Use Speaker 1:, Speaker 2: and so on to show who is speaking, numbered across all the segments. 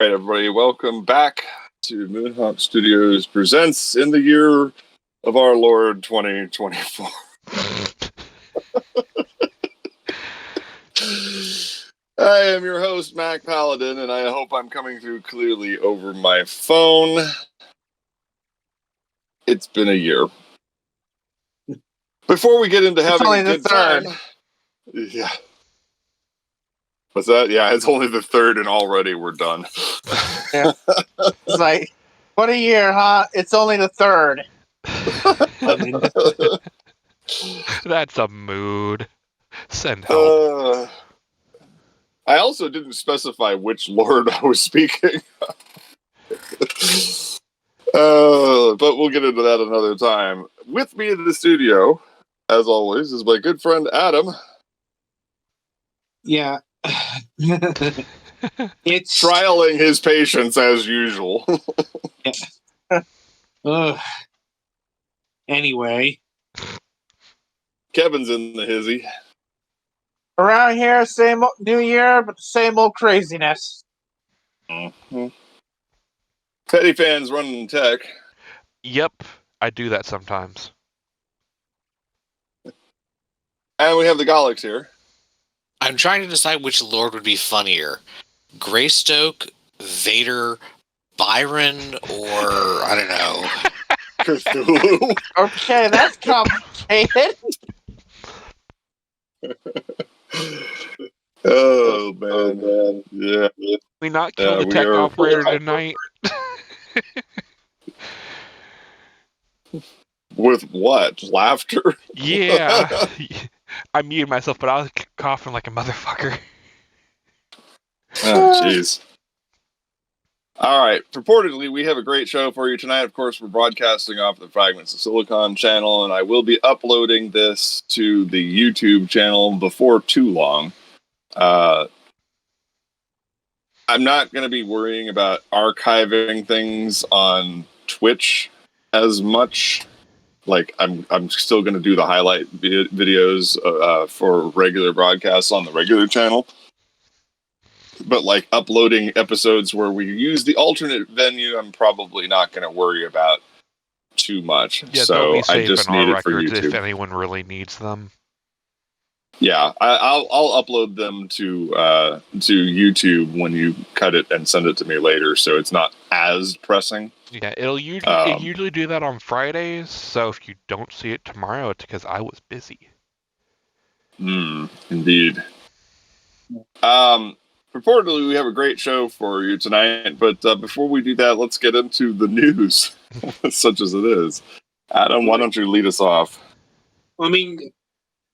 Speaker 1: All right, everybody, welcome back to Moonhawk Studios Presents in the year of our Lord 2024. I am your host, Mac Paladin, and I hope I'm coming through clearly over my phone. It's been a year. Before we get into having a good time... Yeah. What's that? Yeah, it's only the third and already we're done.
Speaker 2: Yeah. It's like, what a year, huh? It's only the third.
Speaker 3: That's a mood. Send help.
Speaker 1: I also didn't specify which Lord I was speaking. But we'll get into that another time. With me in the studio, as always, is my good friend Adam.
Speaker 2: Yeah. It's
Speaker 1: trialing his patience as usual.
Speaker 2: Anyway.
Speaker 1: Kevin's in the hizzy.
Speaker 2: Around here, same new year, but the same old craziness.
Speaker 1: Mm-hmm. Teddy fans running tech.
Speaker 3: Yep, I do that sometimes.
Speaker 1: And we have the Golics here.
Speaker 4: I'm trying to decide which Lord would be funnier. Greystoke, Vader, Byron, or I don't know.
Speaker 1: Cthulhu.
Speaker 2: Okay, that's complicated.
Speaker 1: Oh man. Yeah.
Speaker 3: We not kill the tech operator tonight.
Speaker 1: With what? Laughter?
Speaker 3: Yeah. I muted myself, but I was coughing like a motherfucker.
Speaker 1: Oh, jeez. All right. Purportedly, we have a great show for you tonight. Of course, we're broadcasting off the Fragments of Silicon channel, and I will be uploading this to the YouTube channel before too long. I'm not going to be worrying about archiving things on Twitch as much. Like, I'm still going to do the highlight videos for regular broadcasts on the regular channel. But, like, uploading episodes where we use the alternate venue, I'm probably not going to worry about too much.
Speaker 3: Yeah,
Speaker 1: so
Speaker 3: they'll be safe
Speaker 1: I just
Speaker 3: in our
Speaker 1: need it for
Speaker 3: records
Speaker 1: YouTube.
Speaker 3: if anyone really needs them.
Speaker 1: Yeah, I'll upload them to YouTube when you cut it and send it to me later, so it's not as pressing.
Speaker 3: Yeah, it usually do that on Fridays, so if you don't see it tomorrow, it's because I was busy.
Speaker 1: Indeed. Purportedly, we have a great show for you tonight, but before we do that, let's get into the news, such as it is. Adam, why don't you lead us off?
Speaker 5: I mean,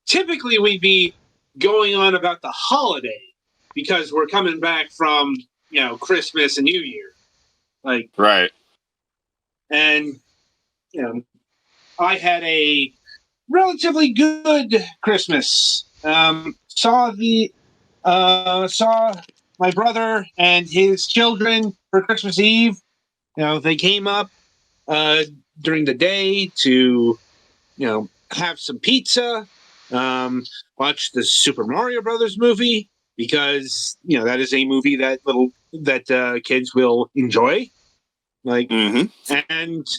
Speaker 5: typically we'd be going on about the holiday because we're coming back from, Christmas and New Year.
Speaker 1: Right.
Speaker 5: And, I had a relatively good Christmas. Saw my brother and his children for Christmas Eve. They came up during the day to, have some pizza, watch the Super Mario Brothers movie because that is a movie that kids will enjoy. And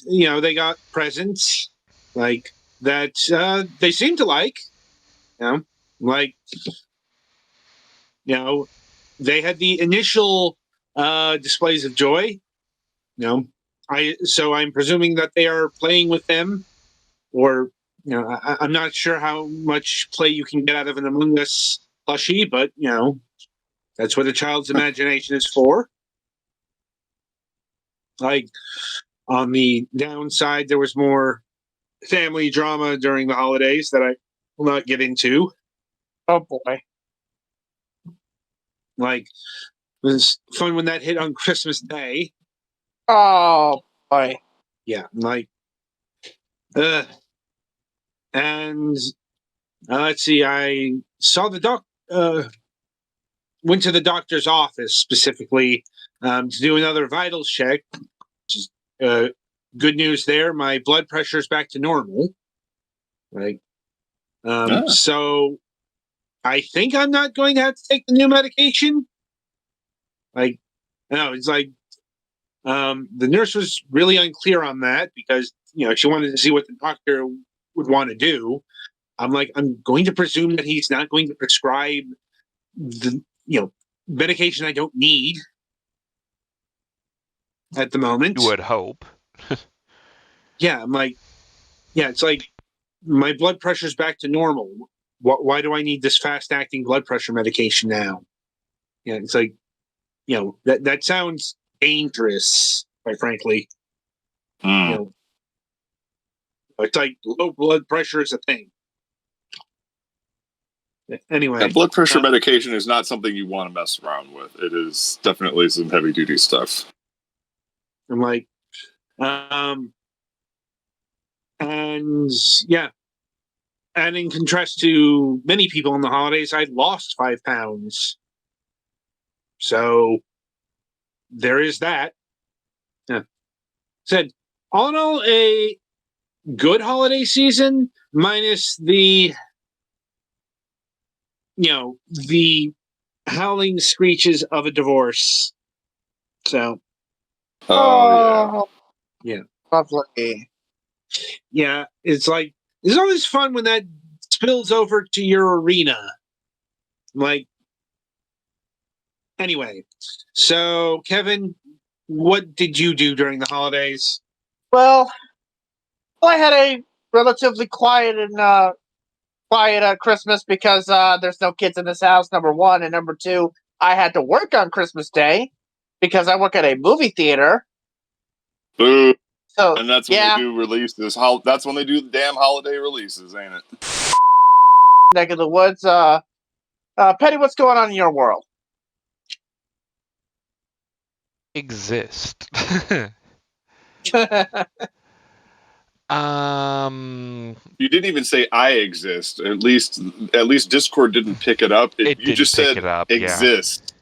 Speaker 5: they got presents that they seem to like. They had the initial displays of joy. I'm presuming that they are playing with them, or I'm not sure how much play you can get out of an Among Us plushie, but that's what a child's imagination is for. On the downside, there was more family drama during the holidays that I will not get into.
Speaker 2: Oh boy.
Speaker 5: It was fun when that hit on Christmas Day.
Speaker 2: Oh boy.
Speaker 5: Yeah, and let's see, I saw went to the doctor's office specifically to do another vital check. Good news there, my blood pressure is back to normal. So I think I'm not going to have to take the new medication. No, it's like the nurse was really unclear on that because she wanted to see what the doctor would want to do. I'm like, I'm going to presume that he's not going to prescribe the medication I don't need at the moment.
Speaker 3: You would hope.
Speaker 5: Yeah, I'm like, yeah, it's like my blood pressure's back to normal. Why do I need this fast-acting blood pressure medication now? Yeah, it's like, that sounds dangerous, quite frankly. It's like low blood pressure is a thing. Anyway,
Speaker 1: And blood pressure medication is not something you want to mess around with. It is definitely some heavy duty stuff.
Speaker 5: I'm like, and yeah, and in contrast to many people in the holidays, I lost 5 pounds. So there is that. Yeah. Said, all in all, a good holiday season, minus the the howling screeches of a divorce. So,
Speaker 1: Oh,
Speaker 5: yeah.
Speaker 2: Lovely.
Speaker 5: Yeah, it's like, it's always fun when that spills over to your arena. Like, anyway, so Kevin, what did you do during the holidays?
Speaker 2: Well, I had a relatively quiet Christmas because there's no kids in this house. Number one, and number two, I had to work on Christmas Day because I work at a movie theater.
Speaker 1: boo.
Speaker 2: So
Speaker 1: And that's when
Speaker 2: yeah,
Speaker 1: they do releases. That's when they do the damn holiday releases, ain't it?
Speaker 2: neck of the woods. Petty, what's going on in your world?
Speaker 3: Exist.
Speaker 1: You didn't even say I exist. At least Discord didn't pick it up.
Speaker 3: It
Speaker 1: You just
Speaker 3: didn't
Speaker 1: said
Speaker 3: pick it up, yeah.
Speaker 1: exist.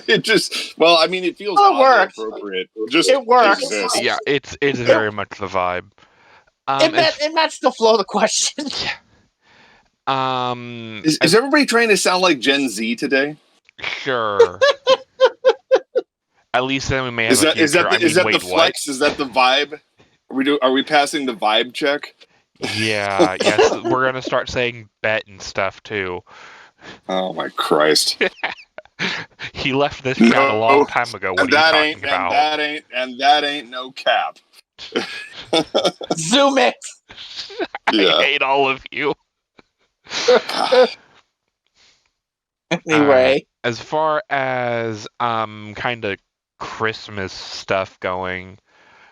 Speaker 1: It just, well, I mean, it feels
Speaker 2: Oh, it
Speaker 1: oddly
Speaker 2: works.
Speaker 1: appropriate. Just
Speaker 2: It works.
Speaker 1: exist.
Speaker 3: Yeah, it's very much the vibe.
Speaker 2: It matched the flow of the question.
Speaker 1: Is everybody trying to sound like Gen Z today?
Speaker 3: Sure. At least then we may have
Speaker 1: Is that
Speaker 3: a future.
Speaker 1: the flex? Is that the vibe? Are we passing the vibe check?
Speaker 3: Yeah, yes, we're gonna start saying bet and stuff too.
Speaker 1: Oh my Christ!
Speaker 3: He left this chat a long time ago. What are you talking about?
Speaker 1: And that ain't no cap.
Speaker 2: Zoom it.
Speaker 1: Yeah.
Speaker 3: I hate all of you.
Speaker 2: Anyway,
Speaker 3: as far as kind of Christmas stuff going,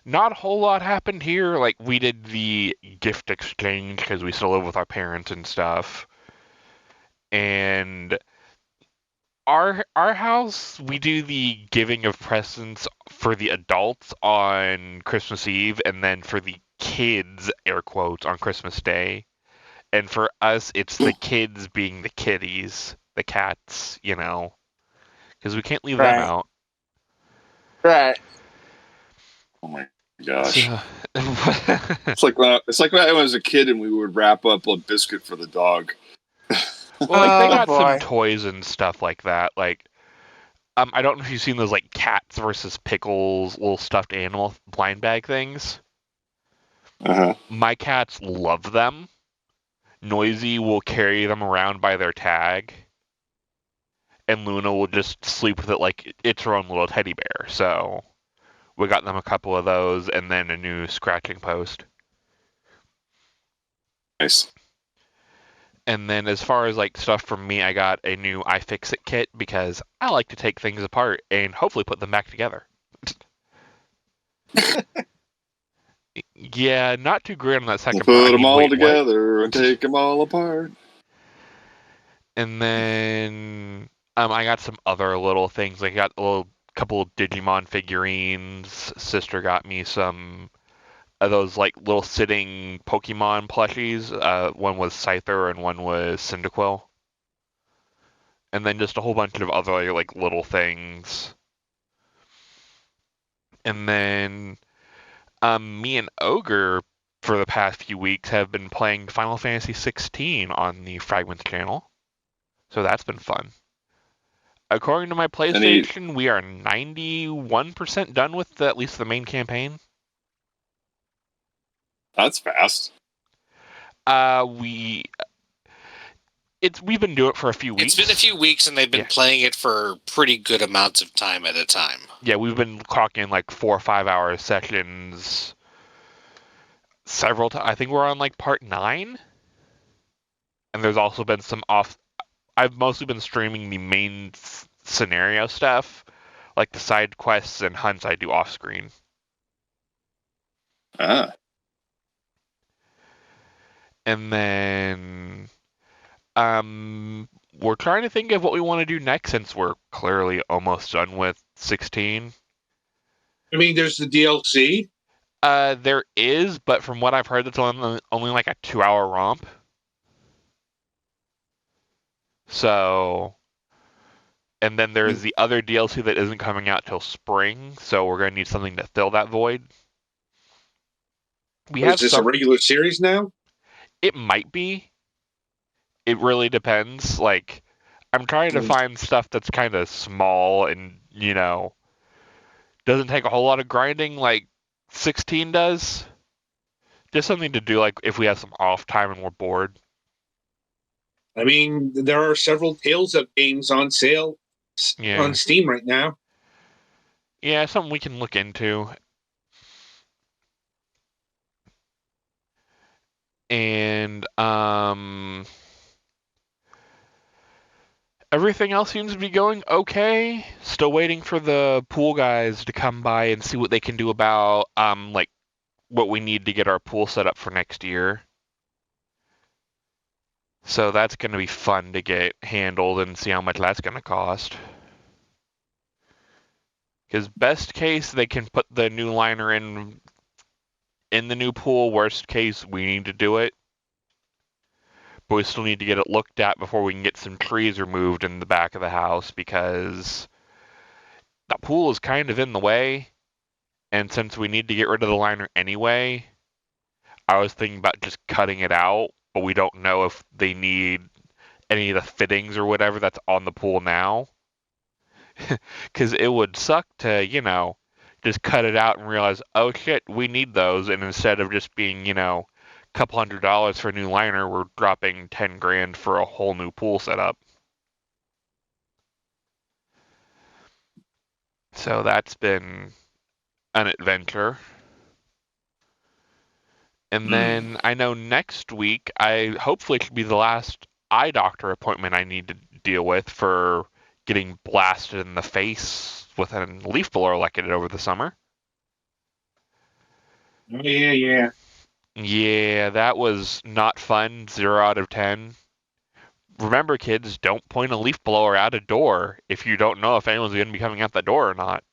Speaker 3: not a whole lot happened here. Like, we did the gift exchange because we still live with our parents and stuff. And our house, we do the giving of presents for the adults on Christmas Eve, and then for the kids, air quotes, on Christmas Day. And for us, it's the kids being the kitties, the cats, because we can't leave them out.
Speaker 2: right.
Speaker 1: Oh my gosh!
Speaker 3: So,
Speaker 1: It's like when I was a kid and we would wrap up a biscuit for the dog.
Speaker 3: well, like, they got
Speaker 2: boy.
Speaker 3: some toys and stuff like that. Like, I don't know if you've seen those like Cats versus Pickles little stuffed animal blind bag things. My cats love them. Noisy will carry them around by their tag, and Luna will just sleep with it like it's her own little teddy bear. So we got them a couple of those, and then a new scratching post.
Speaker 1: Nice.
Speaker 3: And then as far as like stuff from me, I got a new iFixit kit because I like to take things apart and hopefully put them back together. Yeah, not too great on that second part.
Speaker 1: Put them all together and take them all apart.
Speaker 3: And then I got some other little things. I got a couple of Digimon figurines. Sister got me some of those like little sitting Pokemon plushies. One was Scyther and one was Cyndaquil. And then just a whole bunch of other like little things. And then me and Ogre for the past few weeks have been playing Final Fantasy 16 on the Fragments channel. So that's been fun. According to my PlayStation, we are 91% done with at least the main campaign.
Speaker 1: That's fast.
Speaker 3: We've been doing it for a few weeks.
Speaker 4: It's been a few weeks, and they've been playing it for pretty good amounts of time at a time.
Speaker 3: Yeah, we've been clocking like 4 or 5 hour sessions several times. I think we're on like part 9. And there's also been some off. I've mostly been streaming the main scenario stuff, like the side quests and hunts I do off screen.
Speaker 1: Ah.
Speaker 3: And then we're trying to think of what we want to do next since we're clearly almost done with 16.
Speaker 5: I mean, there's the DLC.
Speaker 3: There is, but from what I've heard, it's only like a 2-hour romp. So, and then there's the other DLC that isn't coming out till spring, so we're going to need something to fill that void.
Speaker 5: Is this a regular series now?
Speaker 3: It might be. It really depends. Like, I'm trying to find stuff that's kind of small and, doesn't take a whole lot of grinding like 16 does. Just something to do, like, if we have some off time and we're bored.
Speaker 5: I mean, there are several Tales of games on sale on Steam right now.
Speaker 3: Yeah, something we can look into. And everything else seems to be going okay. Still waiting for the pool guys to come by and see what they can do about like what we need to get our pool set up for next year. So that's going to be fun to get handled and see how much that's going to cost. Because best case, they can put the new liner in the new pool. Worst case, we need to do it. But we still need to get it looked at before we can get some trees removed in the back of the house because the pool is kind of in the way. And since we need to get rid of the liner anyway, I was thinking about just cutting it out, but we don't know if they need any of the fittings or whatever that's on the pool now. Because it would suck to, just cut it out and realize, oh shit, we need those. And instead of just being, a couple $100 for a new liner, we're dropping $10,000 for a whole new pool setup. So that's been an adventure. And then I know next week, hopefully it should be the last eye doctor appointment I need to deal with for getting blasted in the face with a leaf blower like I did over the summer.
Speaker 5: Oh, yeah.
Speaker 3: Yeah, that was not fun. 0 out of 10. Remember, kids, don't point a leaf blower at a door if you don't know if anyone's going to be coming out the door or not.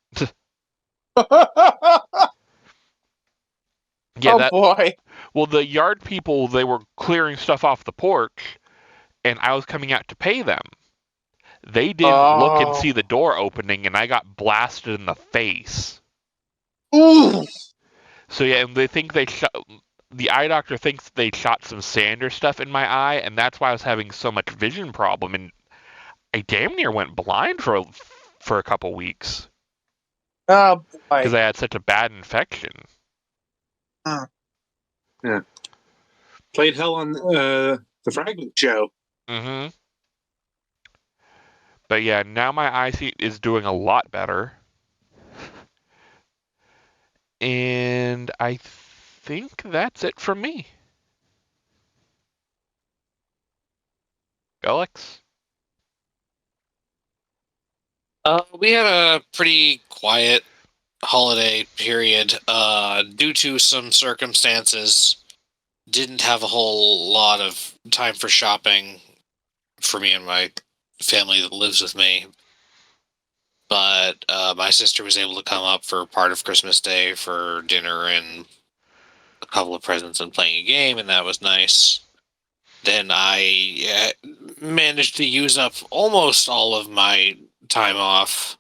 Speaker 3: Yeah,
Speaker 2: boy.
Speaker 3: Well, the yard people, they were clearing stuff off the porch, and I was coming out to pay them. They didn't look and see the door opening, and I got blasted in the face.
Speaker 2: Ooh.
Speaker 3: So yeah, and they think the eye doctor thinks they shot some sand or stuff in my eye, and that's why I was having so much vision problem, and I damn near went blind for a couple weeks.
Speaker 2: Oh boy!
Speaker 3: Because I had such a bad infection.
Speaker 5: Yeah. Played hell on the Fragment Show.
Speaker 3: Mm-hmm. But yeah, now my eyesight is doing a lot better. And I think that's it from me. Alex?
Speaker 4: We had a pretty quiet holiday period due to some circumstances. Didn't have a whole lot of time for shopping for me and my family that lives with me. But my sister was able to come up for part of Christmas Day for dinner and a couple of presents and playing a game, and that was nice. Then I managed to use up almost all of my time off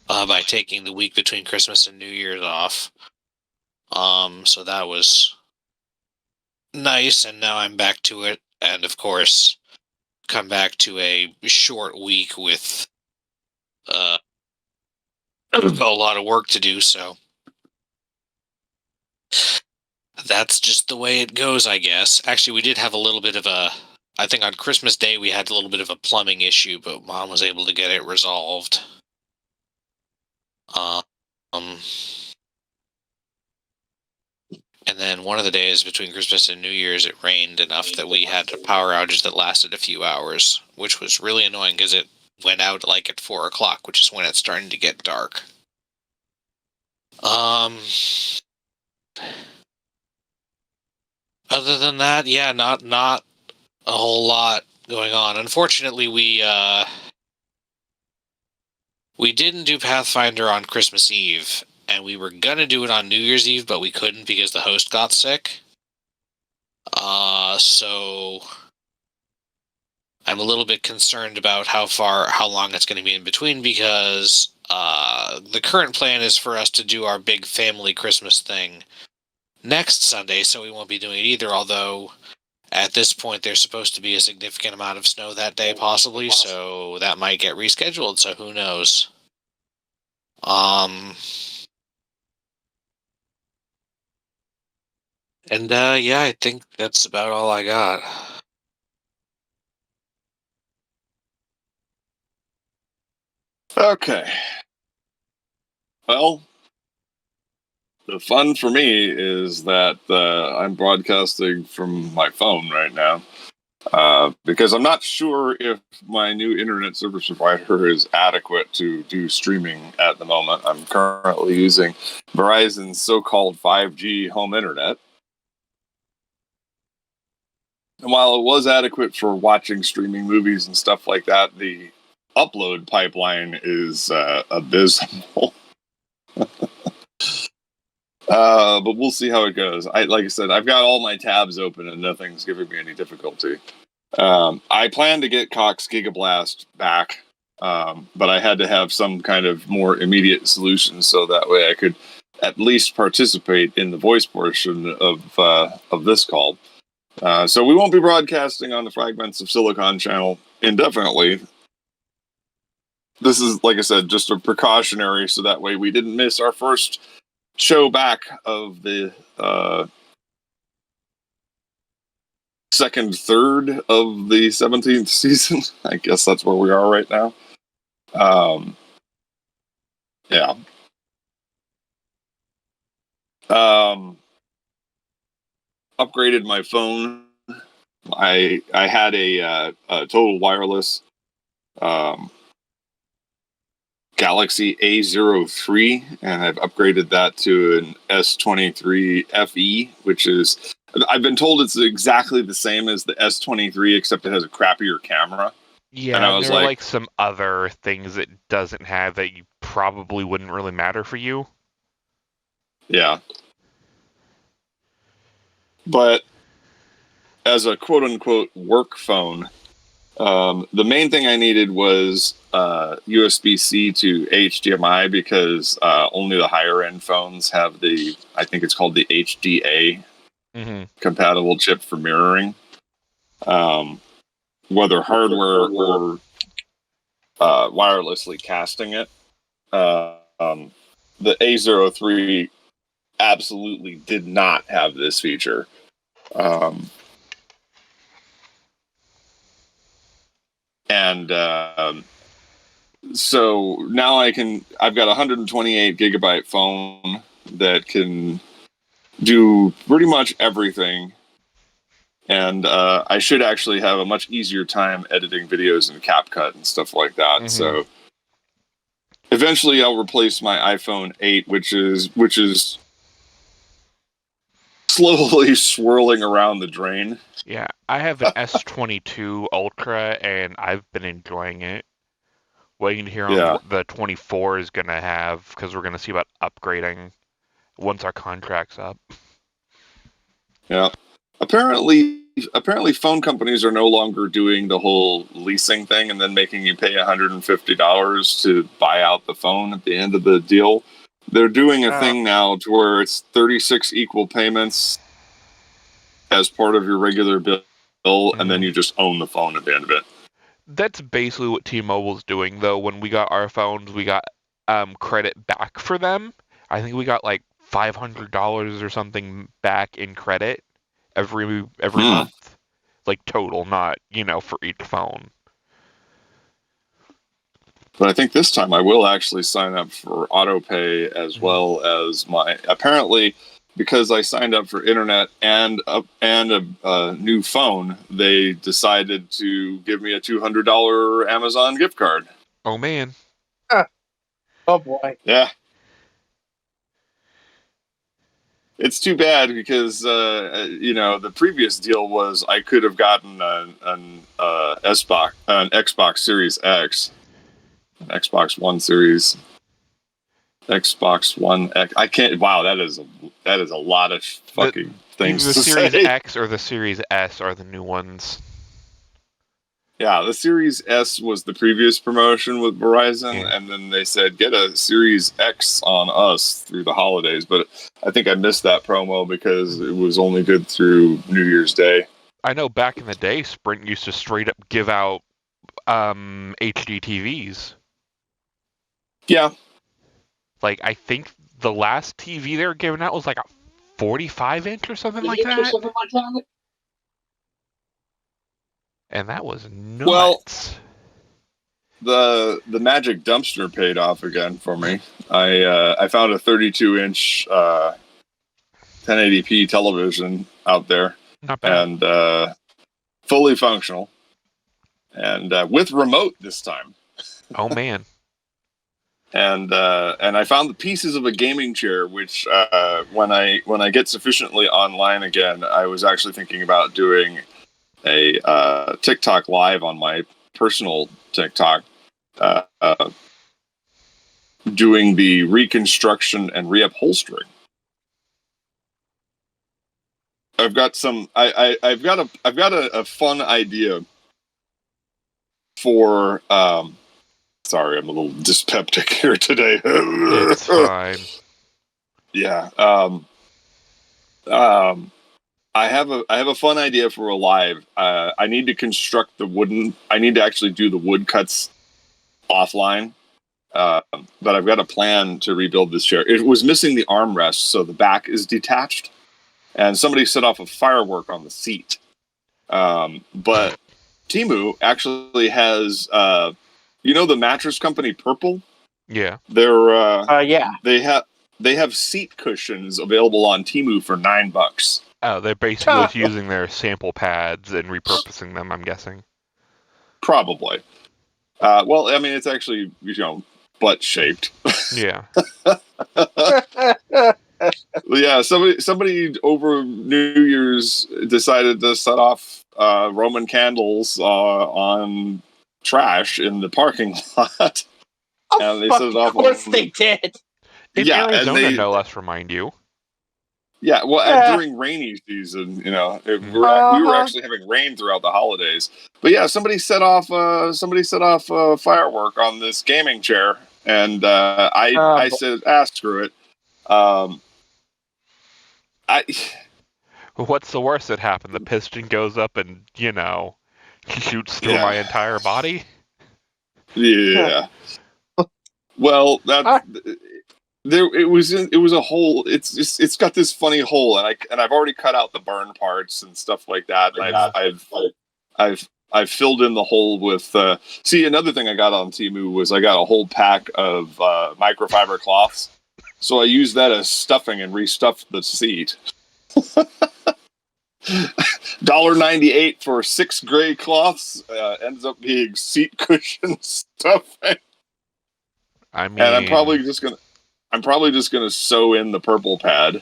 Speaker 4: by taking the week between Christmas and New Year's off. So that was nice, and now I'm back to it. And of course, come back to a short week with a lot of work to do, so that's just the way it goes, I guess. Actually, we did have a little bit of I think on Christmas Day we had a little bit of a plumbing issue, but Mom was able to get it resolved. And then one of the days between Christmas and New Year's, it rained enough that we had a power outage that lasted a few hours, which was really annoying because it went out like at 4 o'clock, which is when it's starting to get dark. Other than that, yeah, not a whole lot going on. Unfortunately, we didn't do Pathfinder on Christmas Eve, and we were gonna do it on New Year's Eve, but we couldn't because the host got sick. So I'm a little bit concerned about how long it's going to be in between, because the current plan is for us to do our big family Christmas thing next Sunday, so we won't be doing it either, although at this point there's supposed to be a significant amount of snow that day, possibly, so that might get rescheduled, so who knows. And yeah, I think that's about all I got.
Speaker 1: Okay. Well, the fun for me is that I'm broadcasting from my phone right now, because I'm not sure if my new internet service provider is adequate to do streaming at the moment. I'm currently using Verizon's so-called 5G home internet. And while it was adequate for watching streaming movies and stuff like that, the upload pipeline is abysmal. But we'll see how it goes. Like I said, I've got all my tabs open and nothing's giving me any difficulty. I plan to get Cox Gigablast back, but I had to have some kind of more immediate solution so that way I could at least participate in the voice portion of this call. So we won't be broadcasting on the Fragments of Silicon channel indefinitely. This is, like I said, just a precautionary so that way we didn't miss our first show back of the third of the 17th season. I guess that's where we are right now. Yeah. Upgraded my phone. I had a Total Wireless Galaxy A03, and I've upgraded that to an S23 FE, which is, I've been told it's exactly the same as the S23, except it has a crappier camera.
Speaker 3: Yeah,
Speaker 1: and I was
Speaker 3: there are like some other things it doesn't have that you probably wouldn't really matter for you.
Speaker 1: Yeah. But as a quote-unquote work phone, the main thing I needed was USB-C to HDMI, because only the higher-end phones have I think it's called the HDA compatible chip for mirroring. Whether hardware or wirelessly casting it. The A03 absolutely did not have this feature. So now I've got a 128 gigabyte phone that can do pretty much everything. And I should actually have a much easier time editing videos in CapCut and stuff like that. Mm-hmm. So eventually I'll replace my iPhone 8, which is slowly swirling around the drain.
Speaker 3: Yeah, I have an S22 Ultra, and I've been enjoying it. Waiting to hear on what the 24 is going to have, because we're going to see about upgrading once our contract's up.
Speaker 1: Yeah. Apparently phone companies are no longer doing the whole leasing thing and then making you pay $150 to buy out the phone at the end of the deal. They're doing a thing now to where it's 36 equal payments as part of your regular bill, and then you just own the phone at the end of it.
Speaker 3: That's basically what T-Mobile's doing, though. When we got our phones, we got credit back for them. I think we got like $500 or something back in credit every month, like total, not for each phone.
Speaker 1: But I think this time I will actually sign up for autopay as well as apparently, because I signed up for internet and a new phone, they decided to give me a $200 Amazon gift card.
Speaker 3: Oh man.
Speaker 2: Oh boy.
Speaker 1: Yeah. It's too bad because the previous deal was I could have gotten an Xbox Series X, an Xbox One Series, Xbox One X. I can't. Wow, that is a lot of fucking things.
Speaker 3: The
Speaker 1: to
Speaker 3: Series
Speaker 1: say.
Speaker 3: X or the Series S are the new ones.
Speaker 1: Yeah, the Series S was the previous promotion with Verizon, and then they said get a Series X on us through the holidays. But I think I missed that promo because it was only good through New Year's Day.
Speaker 3: I know back in the day, Sprint used to straight up give out HD TVs.
Speaker 1: Yeah.
Speaker 3: Like, I think the last TV they were giving out was like a 45-inch or something like that. And that was nuts.
Speaker 1: Well, the magic dumpster paid off again for me. I found a 32-inch 1080p television out there.
Speaker 3: Not bad.
Speaker 1: And fully functional. And with remote this time.
Speaker 3: Oh, man.
Speaker 1: And I found the pieces of a gaming chair, which when I get sufficiently online again, I was actually thinking about doing a TikTok live on my personal TikTok, doing the reconstruction and reupholstering. I've got a fun idea for. Sorry, I'm a little dyspeptic here today.
Speaker 3: It's fine.
Speaker 1: Yeah. I have a fun idea for a live. I need to construct I need to actually do the wood cuts offline. But I've got a plan to rebuild this chair. It was missing the armrest, so the back is detached. And somebody set off a firework on the seat. But Temu actually has, the mattress company Purple?
Speaker 3: Yeah.
Speaker 1: They have seat cushions available on Temu for $9.
Speaker 3: Oh, they're basically just using their sample pads and repurposing them, I'm guessing.
Speaker 1: Probably. Well, I mean, it's actually, butt shaped.
Speaker 3: Yeah.
Speaker 1: Yeah, somebody over New Year's decided to set off Roman candles on trash in the parking lot. And they set it off.
Speaker 2: Of course they did.
Speaker 3: In Arizona, no less, remind you.
Speaker 1: Yeah, well, during rainy season, we were actually having rain throughout the holidays. But yeah, somebody set off a firework on this gaming chair, and I said, screw it.
Speaker 3: What's the worst that happened? The piston goes up and shoots through my entire body.
Speaker 1: Yeah. Well, it was a hole. It's got this funny hole, and I've already cut out the burn parts and stuff like that. And I've filled in the hole with. See, another thing I got on Temu was I got a whole pack of microfiber cloths, so I used that as stuffing and restuffed the seat. $1.98 for 6 gray cloths ends up being seat cushion stuffing.
Speaker 3: I mean,
Speaker 1: and I'm probably just gonna sew in the purple pad,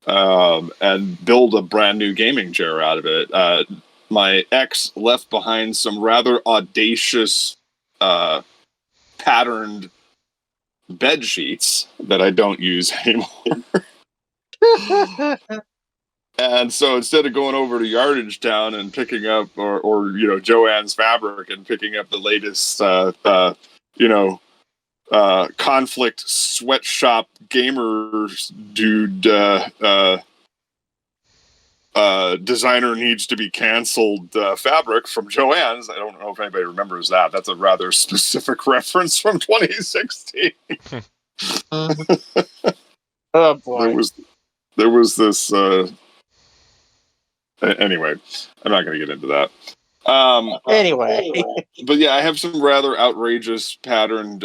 Speaker 1: and build a brand new gaming chair out of it. My ex left behind some rather audacious, patterned bed sheets that I don't use anymore. And so instead of going over to Yardage Town and picking up, or Joann's Fabric and picking up the latest, conflict sweatshop gamer dude designer needs to be canceled fabric from Joann's. I don't know if anybody remembers that. That's a rather specific reference from 2016.
Speaker 2: Oh boy.
Speaker 1: There was this. Anyway, I'm not going to get into that.
Speaker 2: Anyway,
Speaker 1: but yeah, I have some rather outrageous patterned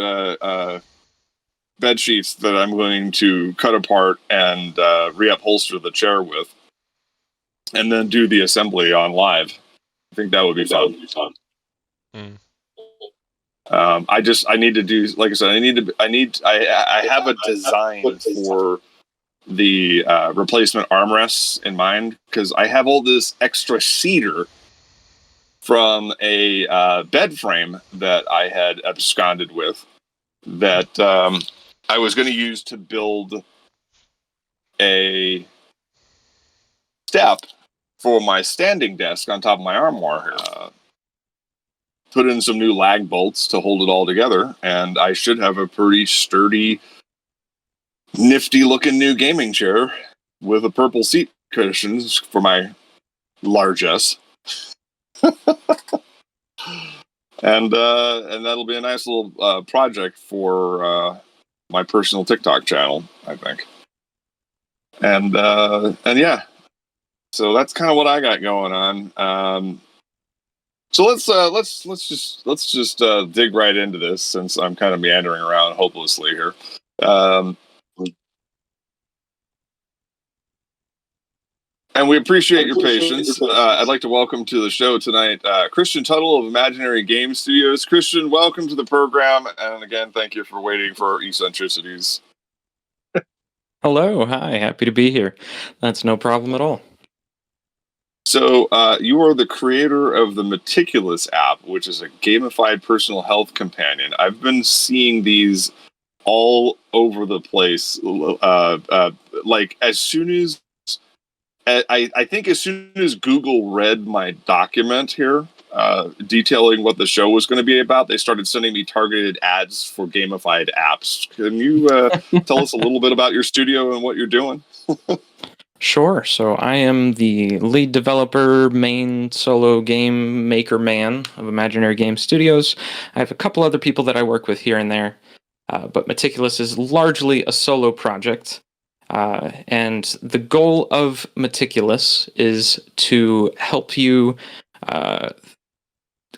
Speaker 1: bed sheets that I'm going to cut apart and reupholster the chair with, and then do the assembly on live. I think that would be fun. I need to do, like I said, I have a design for the replacement armrests in mind, because I have all this extra cedar from a bed frame that I had absconded with that I was going to use to build a step for my standing desk on top of my armoire here. Put in some new lag bolts to hold it all together, and I should have a pretty sturdy, nifty-looking new gaming chair with a purple seat cushions for my largesse. And that'll be a nice little project for my personal TikTok channel, I think. And yeah, so that's kind of what I got going on. So let's just dig right into this, since I'm kind of meandering around hopelessly here. And we appreciate your patience. I'd like to welcome to the show tonight Christian Tuttle of Imaginary Game Studios. Christian, welcome to the program, and again, thank you for waiting for our eccentricities.
Speaker 6: Hello, hi, happy to be here. That's no problem at all.
Speaker 1: So, you are the creator of the Meticulous app, which is a gamified personal health companion. I've been seeing these all over the place. Like, as soon as I think as soon as Google read my document here, detailing what the show was going to be about, they started sending me targeted ads for gamified apps. Can you tell us a little bit about your studio and what you're doing?
Speaker 6: Sure. So I am the lead developer, main solo game maker man of Imaginary Game Studios. I have a couple other people that I work with here and there, but Meticulous is largely a solo project. And the goal of Meticulous is to help you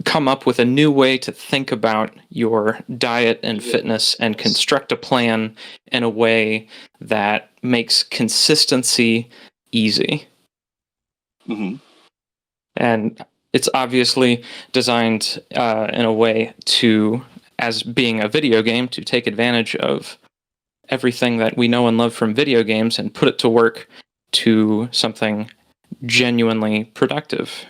Speaker 6: come up with a new way to think about your diet and fitness and construct a plan in a way that makes consistency easy.
Speaker 1: Mm-hmm.
Speaker 6: And it's obviously designed in a way to, as being a video game, to take advantage of everything that we know and love from video games and put it to work to something genuinely productive.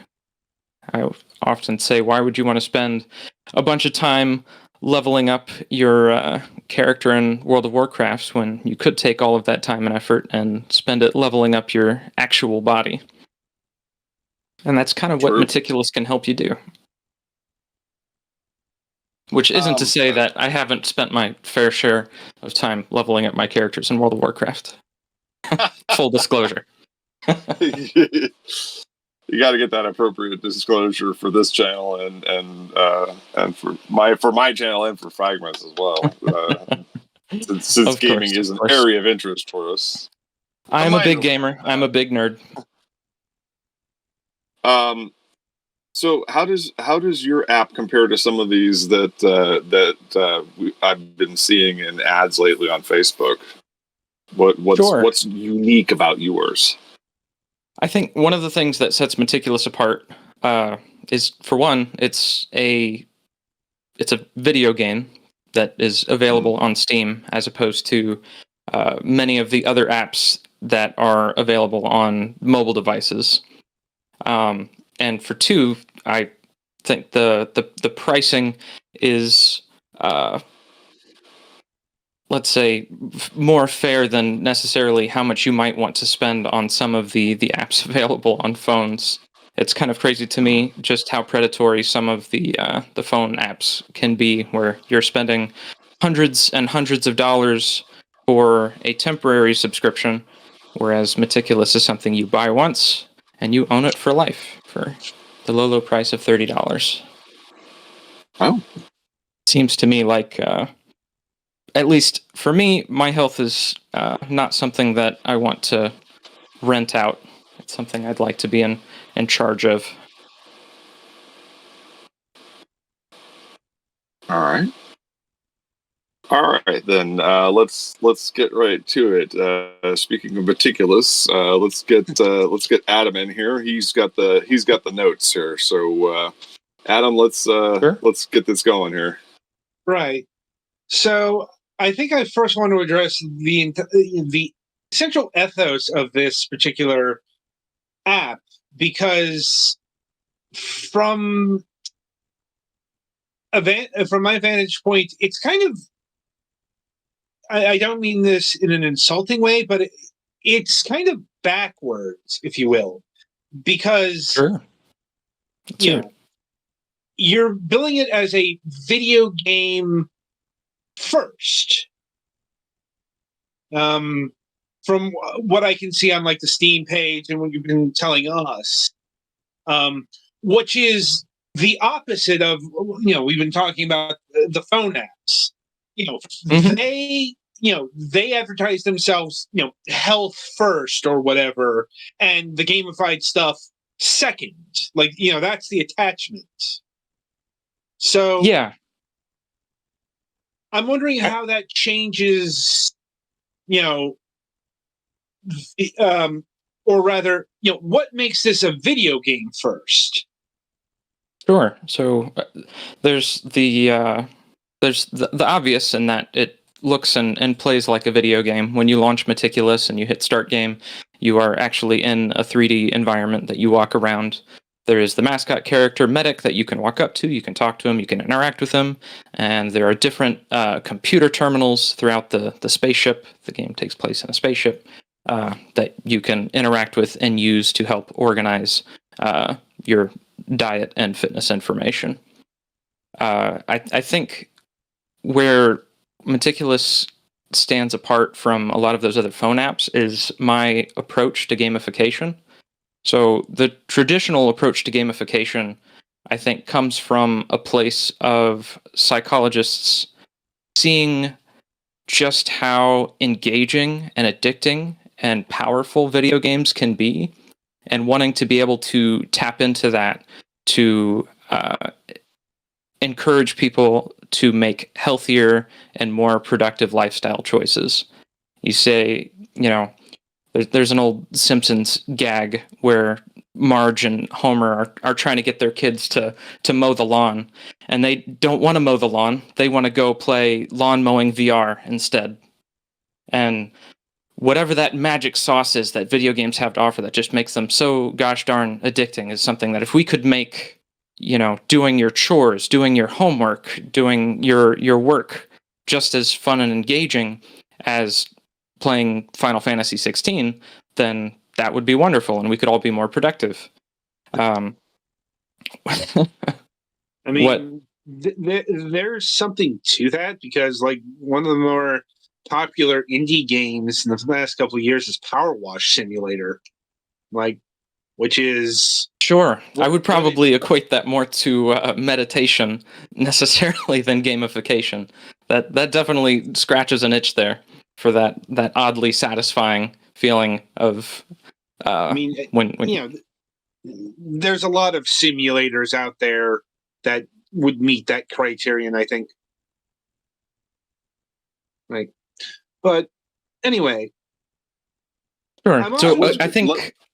Speaker 6: I often say, why would you want to spend a bunch of time leveling up your character in World of Warcraft when you could take all of that time and effort and spend it leveling up your actual body? And that's kind of what Meticulous can help you do. Which isn't to say that I haven't spent my fair share of time leveling up my characters in World of Warcraft. Full disclosure.
Speaker 1: You got to get that appropriate disclosure for this channel and for my channel and for Fragments as well. Since gaming is an area of interest for us.
Speaker 6: I'm a big gamer. I'm a big nerd.
Speaker 1: So how does your app compare to some of these that I've been seeing in ads lately on Facebook? What's unique about yours?
Speaker 6: I think one of the things that sets Meticulous apart is, for one, it's a video game that is available on Steam, as opposed to many of the other apps that are available on mobile devices. And for two, I think the pricing is, let's say, more fair than necessarily how much you might want to spend on some of the apps available on phones. It's kind of crazy to me just how predatory some of the phone apps can be, where you're spending hundreds and hundreds of dollars for a temporary subscription, whereas Meticulous is something you buy once and you own it for life for the low price of $30.
Speaker 1: Oh,
Speaker 6: Seems to me like, at least for me, my health is not something that I want to rent out. It's something I'd like to be in charge of.
Speaker 1: all right. All right, then let's get right to it. Speaking of meticulous, let's get Adam in here. He's got the notes here. So Adam,
Speaker 6: Sure.
Speaker 1: let's get this going here.
Speaker 5: Right. So I think I first want to address the central ethos of this particular app, because from my vantage point, it's kind of, I don't mean this in an insulting way, but it's kind of backwards, if you will, because
Speaker 6: Sure.
Speaker 5: You're billing it as a video game first. From what I can see on like the Steam page and what you've been telling us, which is the opposite of, we've been talking about the phone apps. They advertise themselves, health first or whatever, and the gamified stuff second. Like, that's the attachment. So
Speaker 6: Yeah.
Speaker 5: I'm wondering how that changes, or rather, what makes this a video game first?
Speaker 6: Sure. So there's the obvious in that it looks and plays like a video game. When you launch Meticulous and you hit Start Game, you are actually in a 3D environment that you walk around. There is the mascot character, Medic, that you can walk up to, you can talk to him, you can interact with him, and there are different computer terminals throughout the spaceship. The game takes place in a spaceship that you can interact with and use to help organize your diet and fitness information. I think where Meticulous stands apart from a lot of those other phone apps is my approach to gamification. So the traditional approach to gamification, I think, comes from a place of psychologists seeing just how engaging and addicting and powerful video games can be, and wanting to be able to tap into that to encourage people to make healthier and more productive lifestyle choices. You say, there's an old Simpsons gag where Marge and Homer are trying to get their kids to mow the lawn, and they don't want to mow the lawn. They want to go play lawn mowing VR instead. And whatever that magic sauce is that video games have to offer that just makes them so gosh darn addicting is something that if we could make, doing your chores, doing your homework, doing your work just as fun and engaging as playing Final Fantasy 16, then that would be wonderful, and we could all be more productive.
Speaker 5: I mean, there's something to that, because like one of the more popular indie games in the last couple of years is Power Wash Simulator, which is
Speaker 6: sure. I would probably equate that more to meditation necessarily than gamification. That definitely scratches an itch there for that oddly satisfying feeling of. When
Speaker 5: there's a lot of simulators out there that would meet that criterion, I think. But anyway.
Speaker 6: Sure. I think.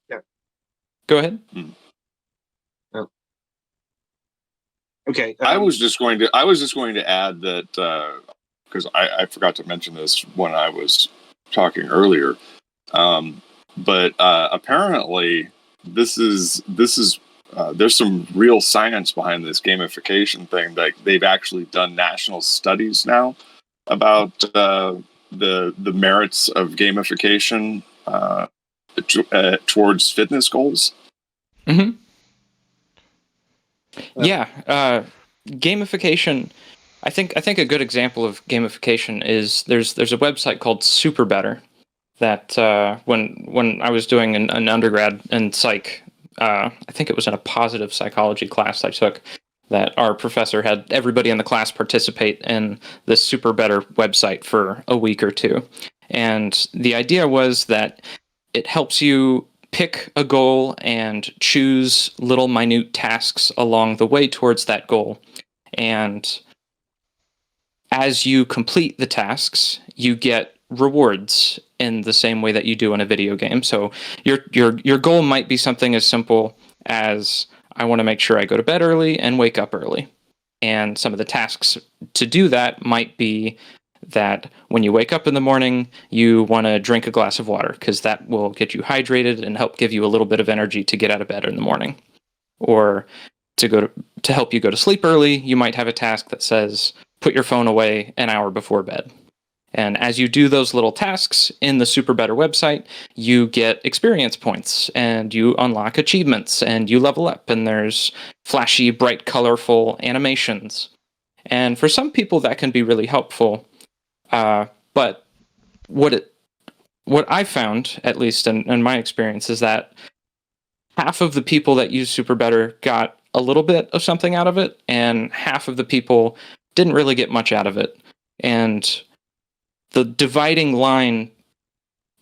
Speaker 5: Yeah.
Speaker 6: Go ahead.
Speaker 5: Oh. Okay.
Speaker 1: I was just going to add that because I forgot to mention this when I was talking earlier. But apparently, this is there's some real science behind this gamification thing. Like they've actually done national studies now about the merits of gamification towards fitness goals.
Speaker 6: Mm-hmm. Yeah, gamification. I think a good example of gamification is there's a website called Super Better that when I was doing an undergrad in psych, I think it was in a positive psychology class I took, that our professor had everybody in the class participate in this Super Better website for a week or two. And the idea was that it helps you pick a goal and choose little minute tasks along the way towards that goal. And as you complete the tasks, you get rewards in the same way that you do in a video game. So your goal might be something as simple as, I want to make sure I go to bed early and wake up early. And some of the tasks to do that might be that when you wake up in the morning, you want to drink a glass of water, because that will get you hydrated and help give you a little bit of energy to get out of bed in the morning. Or to help you go to sleep early, you might have a task that says, put your phone away an hour before bed. And as you do those little tasks in the Super Better website, you get experience points and you unlock achievements and you level up, and there's flashy, bright, colorful animations. And for some people that can be really helpful. But what I found, at least in my experience, is that half of the people that use Super Better got a little bit of something out of it, and half of the people didn't really get much out of it. And the dividing line,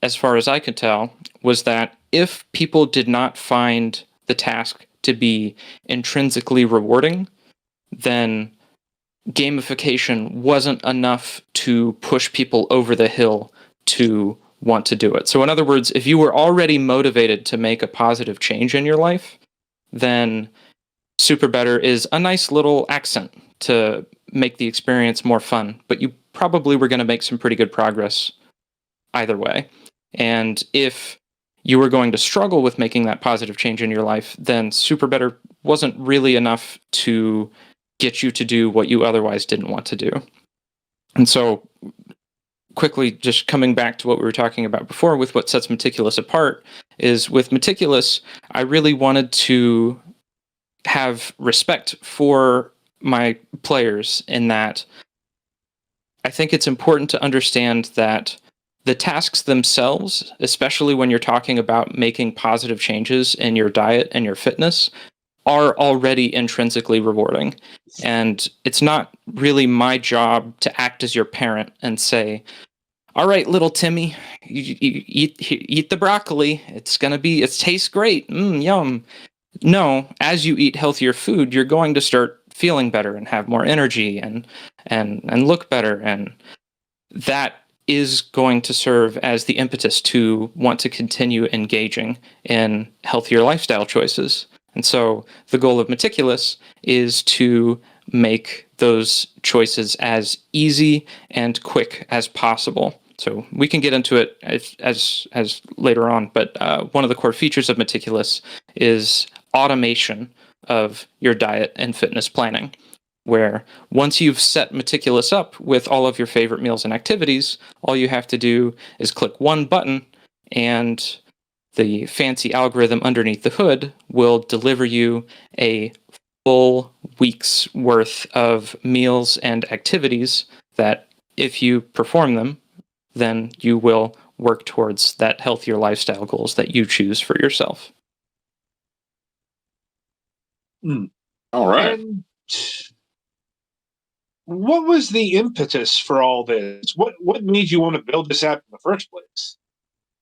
Speaker 6: as far as I could tell, was that if people did not find the task to be intrinsically rewarding, then gamification wasn't enough to push people over the hill to want to do it. So in other words, if you were already motivated to make a positive change in your life, then Super Better is a nice little accent to make the experience more fun, but you probably were going to make some pretty good progress either way. And if you were going to struggle with making that positive change in your life, then Super Better wasn't really enough to get you to do what you otherwise didn't want to do. And so, quickly, just coming back to what we were talking about before with what sets Meticulous apart, is with Meticulous, I really wanted to have respect for my players, in that I think it's important to understand that the tasks themselves, especially when you're talking about making positive changes in your diet and your fitness, are already intrinsically rewarding. And it's not really my job to act as your parent and say, all right, little Timmy, you eat the broccoli. It tastes great. Yum. No, as you eat healthier food, you're going to start feeling better and have more energy and look better. And that is going to serve as the impetus to want to continue engaging in healthier lifestyle choices. And so the goal of Meticulous is to make those choices as easy and quick as possible. So we can get into it as later on, but one of the core features of Meticulous is automation of your diet and fitness planning, where once you've set Meticulous up with all of your favorite meals and activities, all you have to do is click one button, and the fancy algorithm underneath the hood will deliver you a full week's worth of meals and activities that, if you perform them, then you will work towards that healthier lifestyle goals that you choose for yourself.
Speaker 1: All right.
Speaker 5: And what was the impetus for all this? What made you want to build this app in the first place?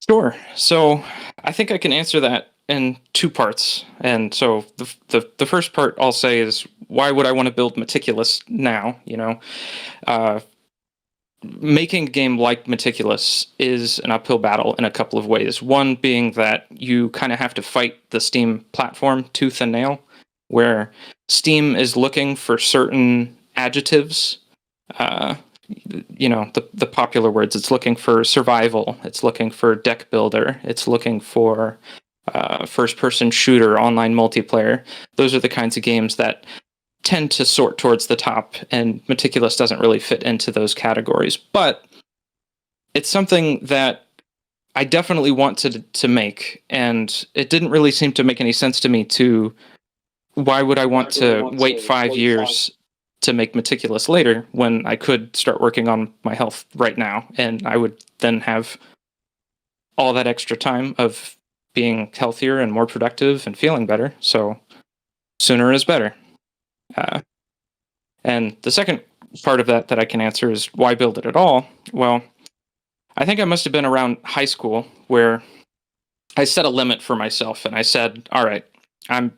Speaker 6: Sure. So I think I can answer that in two parts. And so the first part I'll say is, why would I want to build Meticulous now? Making a game like Meticulous is an uphill battle in a couple of ways. One being that you kind of have to fight the Steam platform tooth and nail, where Steam is looking for certain adjectives, the popular words. It's looking for survival, it's looking for deck builder, it's looking for first-person shooter, online multiplayer. Those are the kinds of games that tend to sort towards the top, and Meticulous doesn't really fit into those categories. But it's something that I definitely wanted to make, and it didn't really seem to make any sense to me why would I want to wait 5 years to make Meticulous later when I could start working on my health right now, and I would then have all that extra time of being healthier and more productive and feeling better. So sooner is better. And the second part of that I can answer is why build it at all? Well, I think I must have been around high school where I set a limit for myself, and I said, all right, I've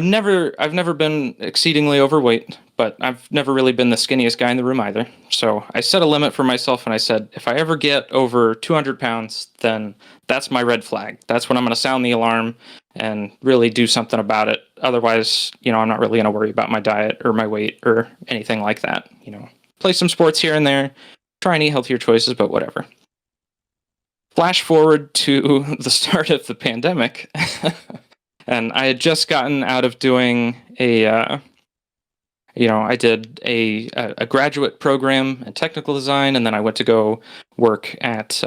Speaker 6: never been exceedingly overweight, but I've never really been the skinniest guy in the room either. So I set a limit for myself, and I said, if I ever get over 200 pounds, then that's my red flag. That's when I'm going to sound the alarm and really do something about it. Otherwise, I'm not really going to worry about my diet or my weight or anything like that. Play some sports here and there, try and eat healthier choices, but whatever. Flash forward to the start of the pandemic. And I had just gotten out of doing I did a graduate program in technical design, and then I went to go work at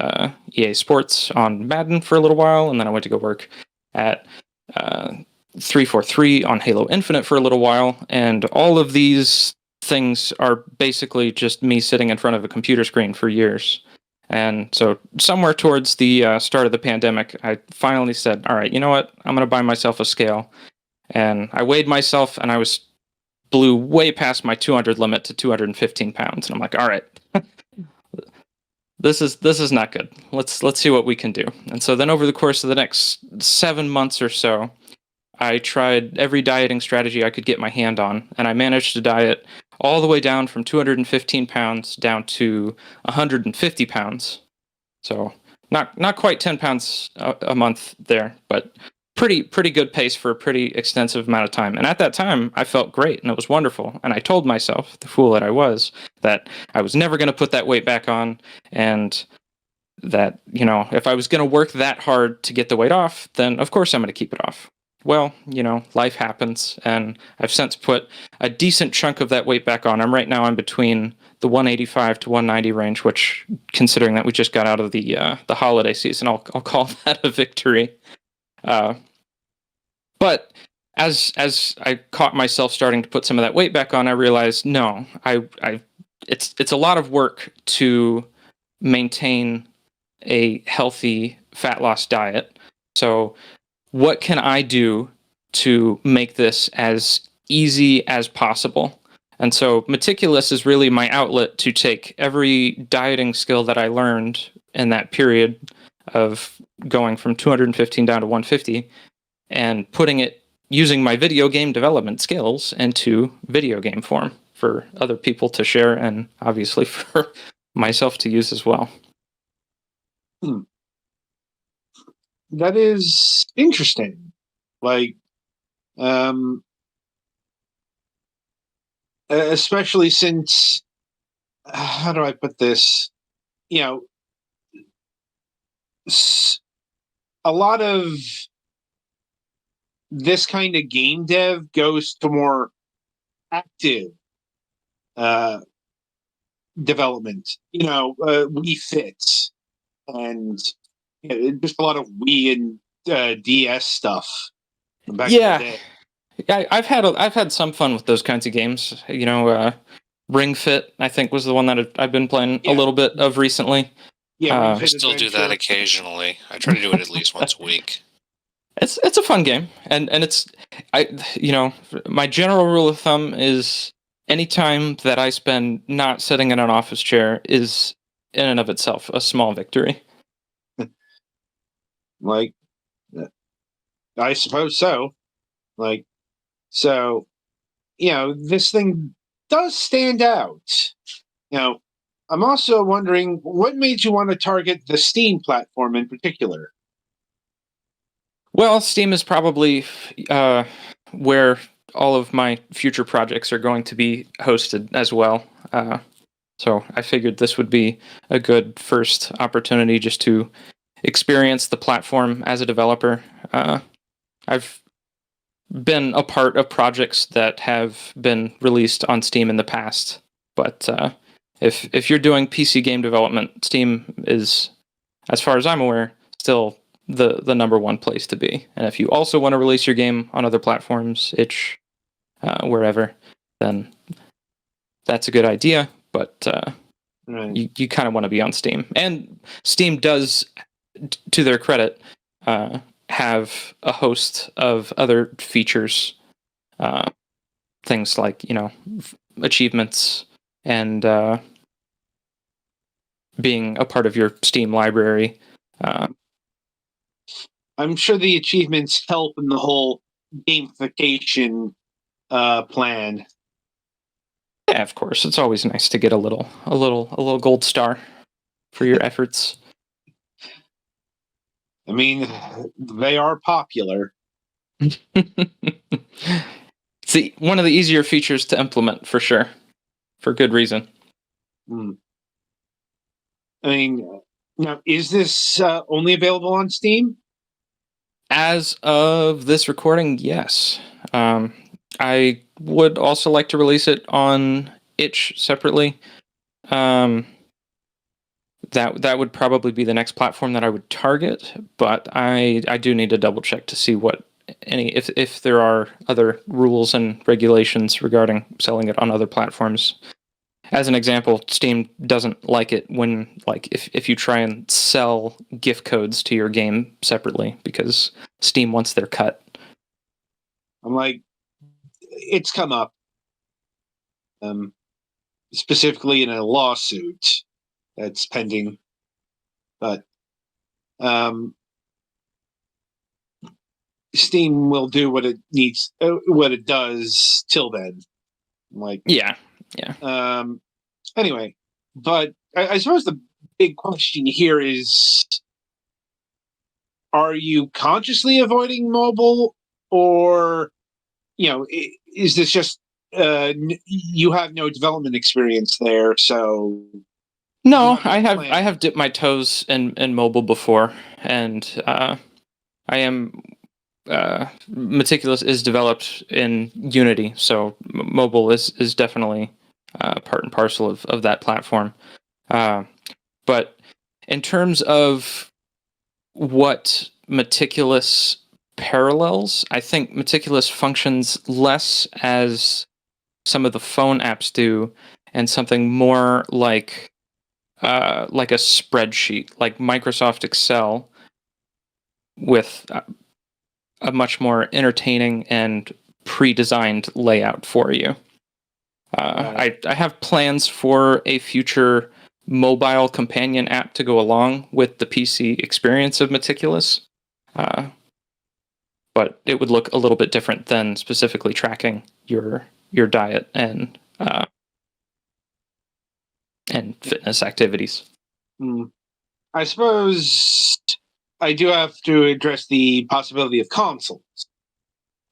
Speaker 6: EA Sports on Madden for a little while, and then I went to go work at 343 on Halo Infinite for a little while, and all of these things are basically just me sitting in front of a computer screen for years. And so somewhere towards the start of the pandemic, I finally said, all right, you know what? I'm going to buy myself a scale. And I weighed myself, and I blew way past my 200 limit to 215 pounds. And I'm like, all right, this is not good. Let's see what we can do. And so then over the course of the next 7 months or so, I tried every dieting strategy I could get my hand on, and I managed to diet all the way down from 215 pounds down to 150 pounds. So not quite 10 pounds a month there, but pretty good pace for a pretty extensive amount of time. And at that time, I felt great, and it was wonderful. And I told myself, the fool that I was, that I was never going to put that weight back on, and that, if I was going to work that hard to get the weight off, then of course I'm going to keep it off. Well, life happens, and I've since put a decent chunk of that weight back on. I'm between the 185 to 190 range, which, considering that we just got out of the holiday season, I'll call that a victory. But as I caught myself starting to put some of that weight back on, I realized, no, it's a lot of work to maintain a healthy fat loss diet. So what can I do to make this as easy as possible? And so Meticulous is really my outlet to take every dieting skill that I learned in that period of going from 215 down to 150 and putting it, using my video game development skills, into video game form for other people to share, and obviously for myself to use as well.
Speaker 5: That is interesting. Especially since, how do I put this? A lot of this kind of game dev goes to more active development. Wii Fit and just a lot of Wii and DS stuff back in the day.
Speaker 6: Yeah, I've had some fun with those kinds of games. Ring Fit, I think, was the one that I've been playing a little bit of recently.
Speaker 4: Yeah, I still do that occasionally. I try to do it at least once a week.
Speaker 6: It's a fun game, and it's my general rule of thumb is any time that I spend not sitting in an office chair is in and of itself a small victory.
Speaker 5: I suppose so. This thing does stand out. I'm also wondering what made you want to target the Steam platform in particular.
Speaker 6: Well, Steam is probably where all of my future projects are going to be hosted as well. So I figured this would be a good first opportunity just to experience the platform as a developer. I've been a part of projects that have been released on Steam in the past, but if you're doing PC game development, Steam is, as far as I'm aware, still the number one place to be. And if you also want to release your game on other platforms, itch, wherever, then that's a good idea. But
Speaker 5: right.
Speaker 6: you kind of want to be on Steam. And Steam does to their credit, have a host of other features, things like achievements and being a part of your Steam library.
Speaker 5: I'm sure the achievements help in the whole gamification plan.
Speaker 6: Yeah, of course. It's always nice to get a little gold star for your efforts.
Speaker 5: I mean, they are popular.
Speaker 6: See, one of the easier features to implement for sure, for good reason.
Speaker 5: I mean, now is this only available on Steam?
Speaker 6: As of this recording, yes. I would also like to release it on itch separately. That would probably be the next platform that I would target, but I do need to double check to see what if there are other rules and regulations regarding selling it on other platforms. As an example, Steam doesn't like it when if you try and sell gift codes to your game separately, because Steam wants their cut.
Speaker 5: I'm like, it's come up, specifically in a lawsuit that's pending, but Steam will do what it needs, what it does till then. I'm like,
Speaker 6: yeah.
Speaker 5: Anyway, but I suppose the big question here is: are you consciously avoiding mobile, or is this just you have no development experience there? So
Speaker 6: No, I have dipped my toes in mobile before, and I am Meticulous is developed in Unity, so mobile is definitely part and parcel of that platform. But in terms of what Meticulous parallels, I think Meticulous functions less as some of the phone apps do, and something more like a spreadsheet, like Microsoft Excel, with a much more entertaining and pre-designed layout for you. I have plans for a future mobile companion app to go along with the PC experience of Meticulous, but it would look a little bit different than specifically tracking your diet and fitness activities.
Speaker 5: I suppose I do have to address the possibility of consoles.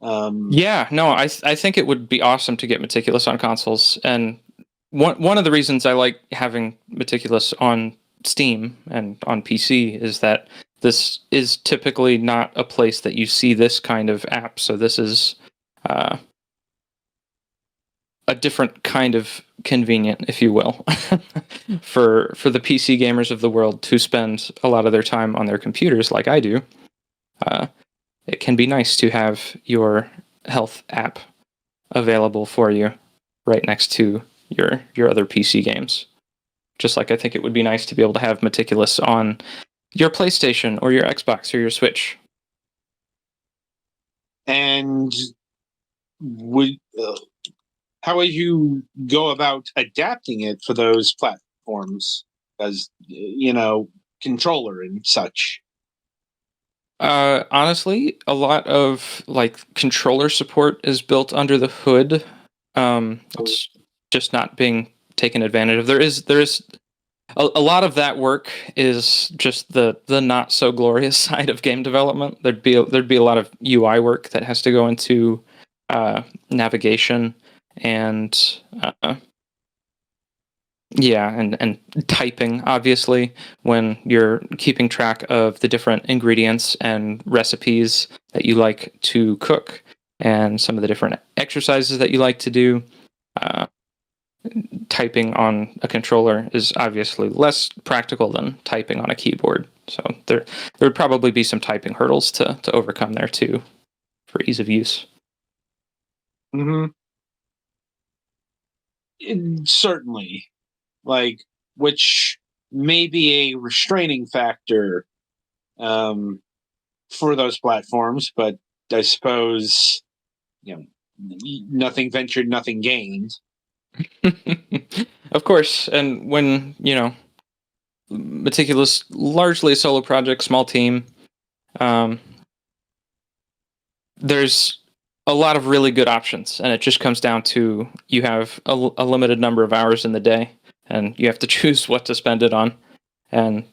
Speaker 6: Yeah, no, I think it would be awesome to get Meticulous on consoles, and one of the reasons I like having Meticulous on Steam and on PC is that this is typically not a place that you see this kind of app. So this is a different kind of convenient, if you will, for the PC gamers of the world who spend a lot of their time on their computers, like I do. It can be nice to have your health app available for you right next to your other PC games. Just like I think it would be nice to be able to have Meticulous on your PlayStation or your Xbox or your Switch.
Speaker 5: And how would you go about adapting it for those platforms as controller and such?
Speaker 6: Honestly, a lot of controller support is built under the hood. It's just not being taken advantage of. There is a lot of that work is just the not so glorious side of game development. There'd be a lot of UI work that has to go into navigation and and typing, obviously, when you're keeping track of the different ingredients and recipes that you like to cook and some of the different exercises that you like to do. Typing on a controller is obviously less practical than typing on a keyboard. So there would probably be some typing hurdles to overcome there too, for ease of use.
Speaker 5: Mm-hmm. Certainly, which may be a restraining factor for those platforms, but I suppose nothing ventured, nothing gained.
Speaker 6: Of course, and when Meticulous, largely a solo project, small team. There's a lot of really good options, and it just comes down to you have a limited number of hours in the day, and you have to choose what to spend it on. And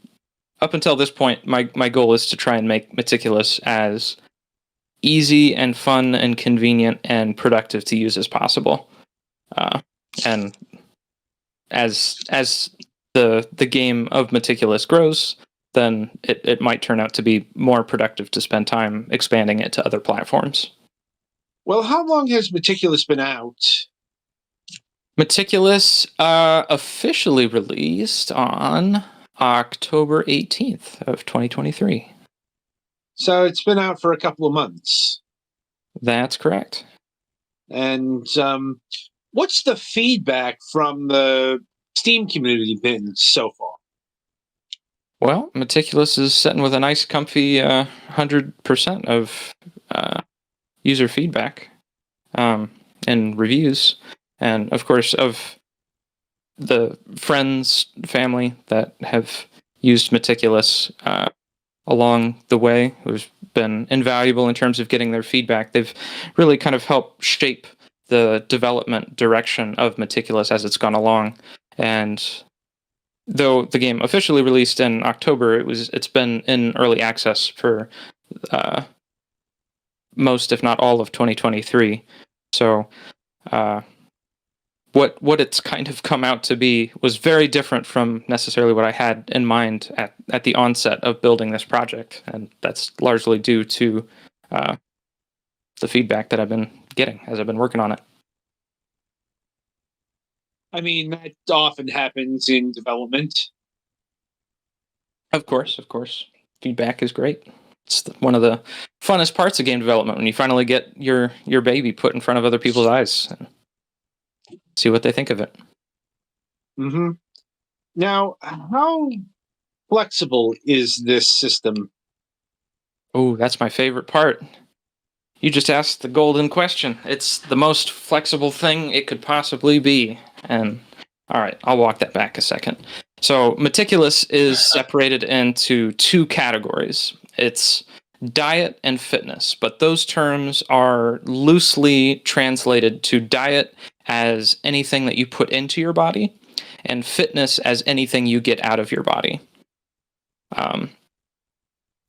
Speaker 6: up until this point, my goal is to try and make Meticulous as easy and fun and convenient and productive to use as possible. And as the game of Meticulous grows, then it might turn out to be more productive to spend time expanding it to other platforms.
Speaker 5: Well, how long has Meticulous been out?
Speaker 6: Meticulous officially released on October 18th of 2023.
Speaker 5: So it's been out for a couple of months.
Speaker 6: That's correct.
Speaker 5: And what's the feedback from the Steam community been so far?
Speaker 6: Well, Meticulous is sitting with a nice, comfy 100% of user feedback and reviews. And, of course, of the friends, family that have used Meticulous along the way, who've been invaluable in terms of getting their feedback. They've really kind of helped shape the development direction of Meticulous as it's gone along. And though the game officially released in October, it's been in early access for most, if not all, of 2023. So what it's kind of come out to be was very different from necessarily what I had in mind at the onset of building this project, and that's largely due to the feedback that I've been getting as I've been working on it.
Speaker 5: I mean, that often happens in development.
Speaker 6: Of course. Feedback is great. It's one of the funnest parts of game development, when you finally get your baby put in front of other people's eyes and see what they think of it.
Speaker 5: Mm-hmm. Now, how flexible is this system?
Speaker 6: Oh, that's my favorite part. You just asked the golden question. It's the most flexible thing it could possibly be. And all right, I'll walk that back a second. So Meticulous is separated into two categories. It's diet and fitness, but those terms are loosely translated to diet as anything that you put into your body, and fitness as anything you get out of your body.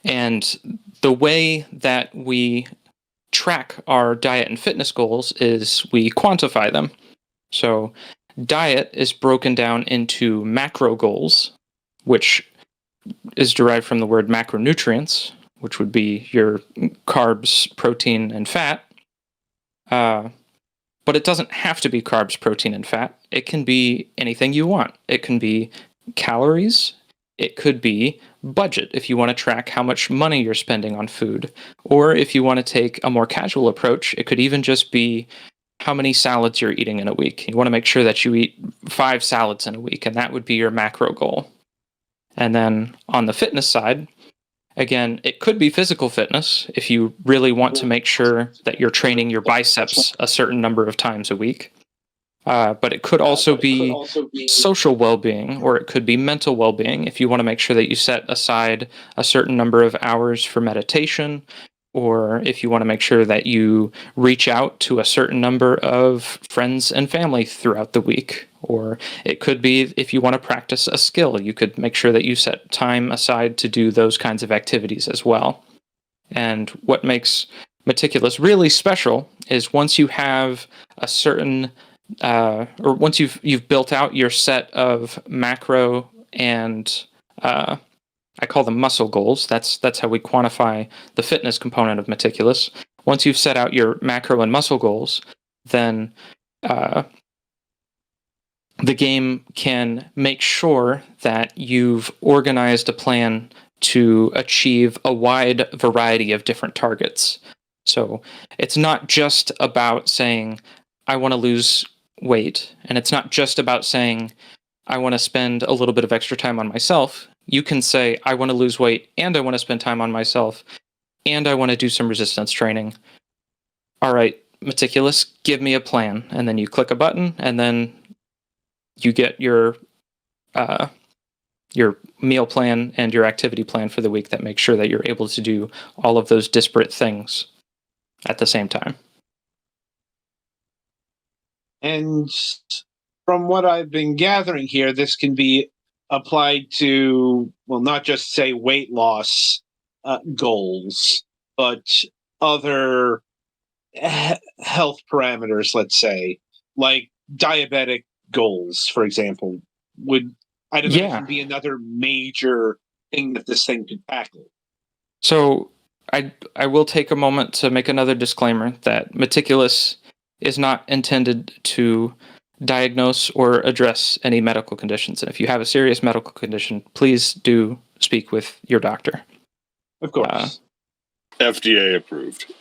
Speaker 6: And the way that we track our diet and fitness goals is we quantify them. So diet is broken down into macro goals, which is derived from the word macronutrients, which would be your carbs, protein, and fat. But it doesn't have to be carbs, protein, and fat. It can be anything you want. It can be calories. It could be budget, if you want to track how much money you're spending on food. Or if you want to take a more casual approach, it could even just be how many salads you're eating in a week. You want to make sure that you eat 5 salads in a week, and that would be your macro goal. And then on the fitness side, again, it could be physical fitness if you really want to make sure that you're training your biceps a certain number of times a week. But it could also be social well-being, or it could be mental well-being if you want to make sure that you set aside a certain number of hours for meditation, or if you want to make sure that you reach out to a certain number of friends and family throughout the week. Or it could be if you want to practice a skill, you could make sure that you set time aside to do those kinds of activities as well. And what makes Meticulous really special is once you have a certain or once you've built out your set of macro and I call them muscle goals. That's how we quantify the fitness component of Meticulous. Once you've set out your macro and muscle goals, then the game can make sure that you've organized a plan to achieve a wide variety of different targets. So it's not just about saying, I want to lose weight, and it's not just about saying, I want to spend a little bit of extra time on myself. you can say, I want to lose weight and I want to spend time on myself and I want to do some resistance training. All right, Meticulous, give me a plan. And then you click a button and then you get your meal plan and your activity plan for the week that makes sure that you're able to do all of those disparate things at the same time.
Speaker 5: And from what I've been gathering here, this can be applied to, well, not just say weight loss goals, but other health parameters, let's say, like diabetic goals, for example, would, I'd imagine, be another major thing that this thing could tackle.
Speaker 6: So I will take a moment to make another disclaimer that Meticulous is not intended to diagnose or address any medical conditions. And if you have a serious medical condition, please do speak with your doctor.
Speaker 5: Of course.
Speaker 1: FDA approved.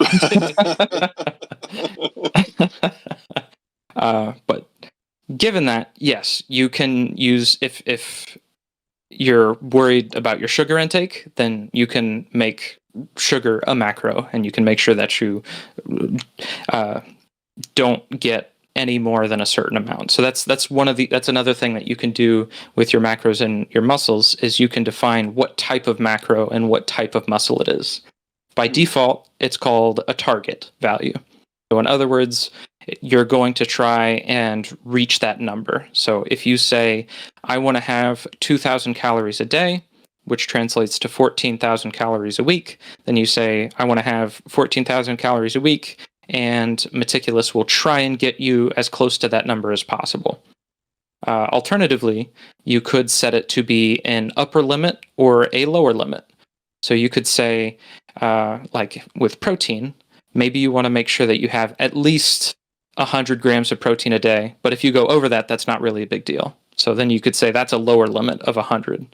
Speaker 6: But given that, yes, you can use, if you're worried about your sugar intake, then you can make sugar a macro, and you can make sure that you don't get any more than a certain amount. So that's another thing that you can do with your macros and your muscles, is you can define what type of macro and what type of muscle it is. By default, it's called a target value. So in other words, you're going to try and reach that number. So if you say, I want to have 2,000 calories a day, which translates to 14,000 calories a week, then you say, I want to have 14,000 calories a week, and Meticulous will try and get you as close to that number as possible. Alternatively, you could set it to be an upper limit or a lower limit. So you could say, like with protein, maybe you want to make sure that you have at least 100 grams of protein a day. But if you go over that, that's not really a big deal. So then you could say that's a lower limit of 100.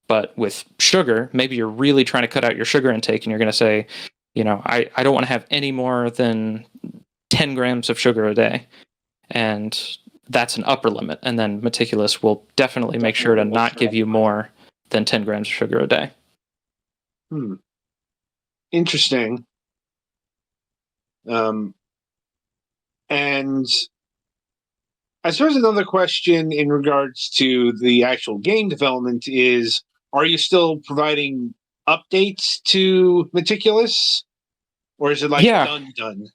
Speaker 6: But with sugar, maybe you're really trying to cut out your sugar intake, and you're going to say, I don't want to have any more than 10 grams of sugar a day. And that's an upper limit. And then Meticulous will definitely make sure to not give you more than 10 grams of sugar a day.
Speaker 5: Interesting. And I suppose another question in regards to the actual game development is, are you still providing updates to Meticulous? Or is it like done?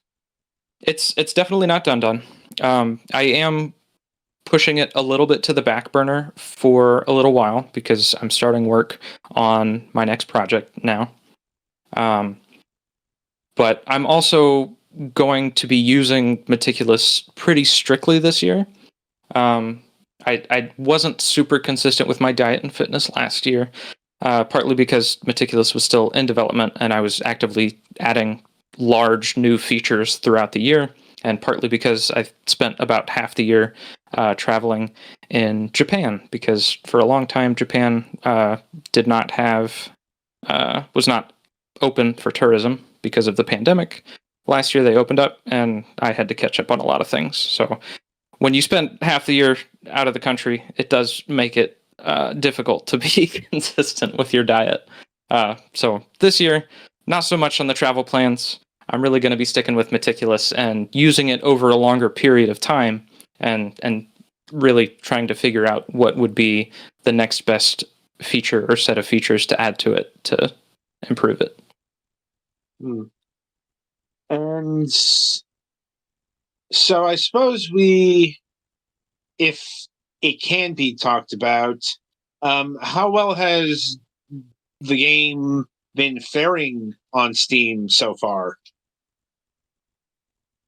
Speaker 6: It's definitely not done. I am pushing it a little bit to the back burner for a little while because I'm starting work on my next project now. But I'm also going to be using Meticulous pretty strictly this year. I wasn't super consistent with my diet and fitness last year, partly because Meticulous was still in development and I was actively adding large new features throughout the year, and partly because I spent about half the year traveling in Japan, because for a long time Japan was not open for tourism because of the pandemic. Last year they opened up and I had to catch up on a lot of things. So when you spend half the year out of the country, it does make it difficult to be consistent with your diet. So this year, not so much on the travel plans. I'm really going to be sticking with Meticulous and using it over a longer period of time, and really trying to figure out what would be the next best feature or set of features to add to it to improve it.
Speaker 5: And so I suppose if it can be talked about, how well has the game been faring on Steam so far?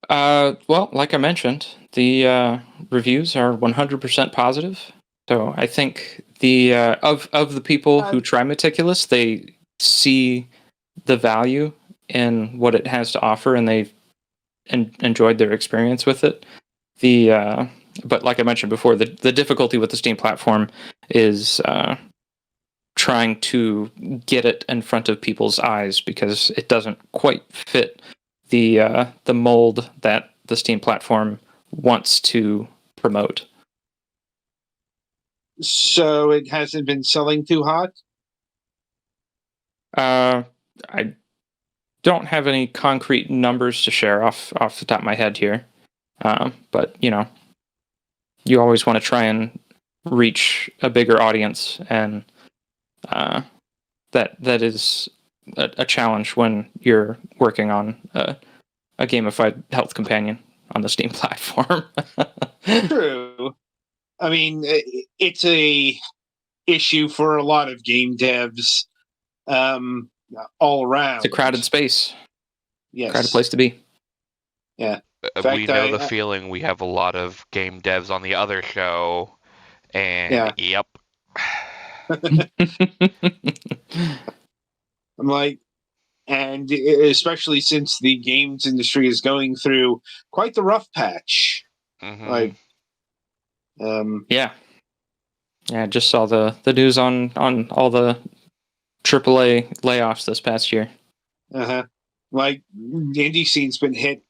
Speaker 6: Well, like I mentioned, the reviews are 100% positive. So I think the of the people who try Meticulous, they see the value in what it has to offer, and they've enjoyed their experience with it. But like I mentioned before, the difficulty with the Steam platform is trying to get it in front of people's eyes, because it doesn't quite fit the mold that the Steam platform wants to promote.
Speaker 5: So it hasn't been selling too hot?
Speaker 6: I don't have any concrete numbers to share off the top of my head here, but you always want to try and reach a bigger audience, and that is a challenge when you're working on a gamified health companion on the Steam platform.
Speaker 5: True. I mean, it's a issue for a lot of game devs all around.
Speaker 6: It's a crowded space.
Speaker 5: Yes.
Speaker 6: Crowded place to be.
Speaker 5: Yeah.
Speaker 3: We know the feeling. We have a lot of game devs on the other show, and yep.
Speaker 5: I'm like, and especially since the games industry is going through quite the rough patch.
Speaker 3: Mm-hmm.
Speaker 5: Like,
Speaker 6: yeah, I just saw the news on all the AAA layoffs this past year.
Speaker 5: Like, the indie scene's been hit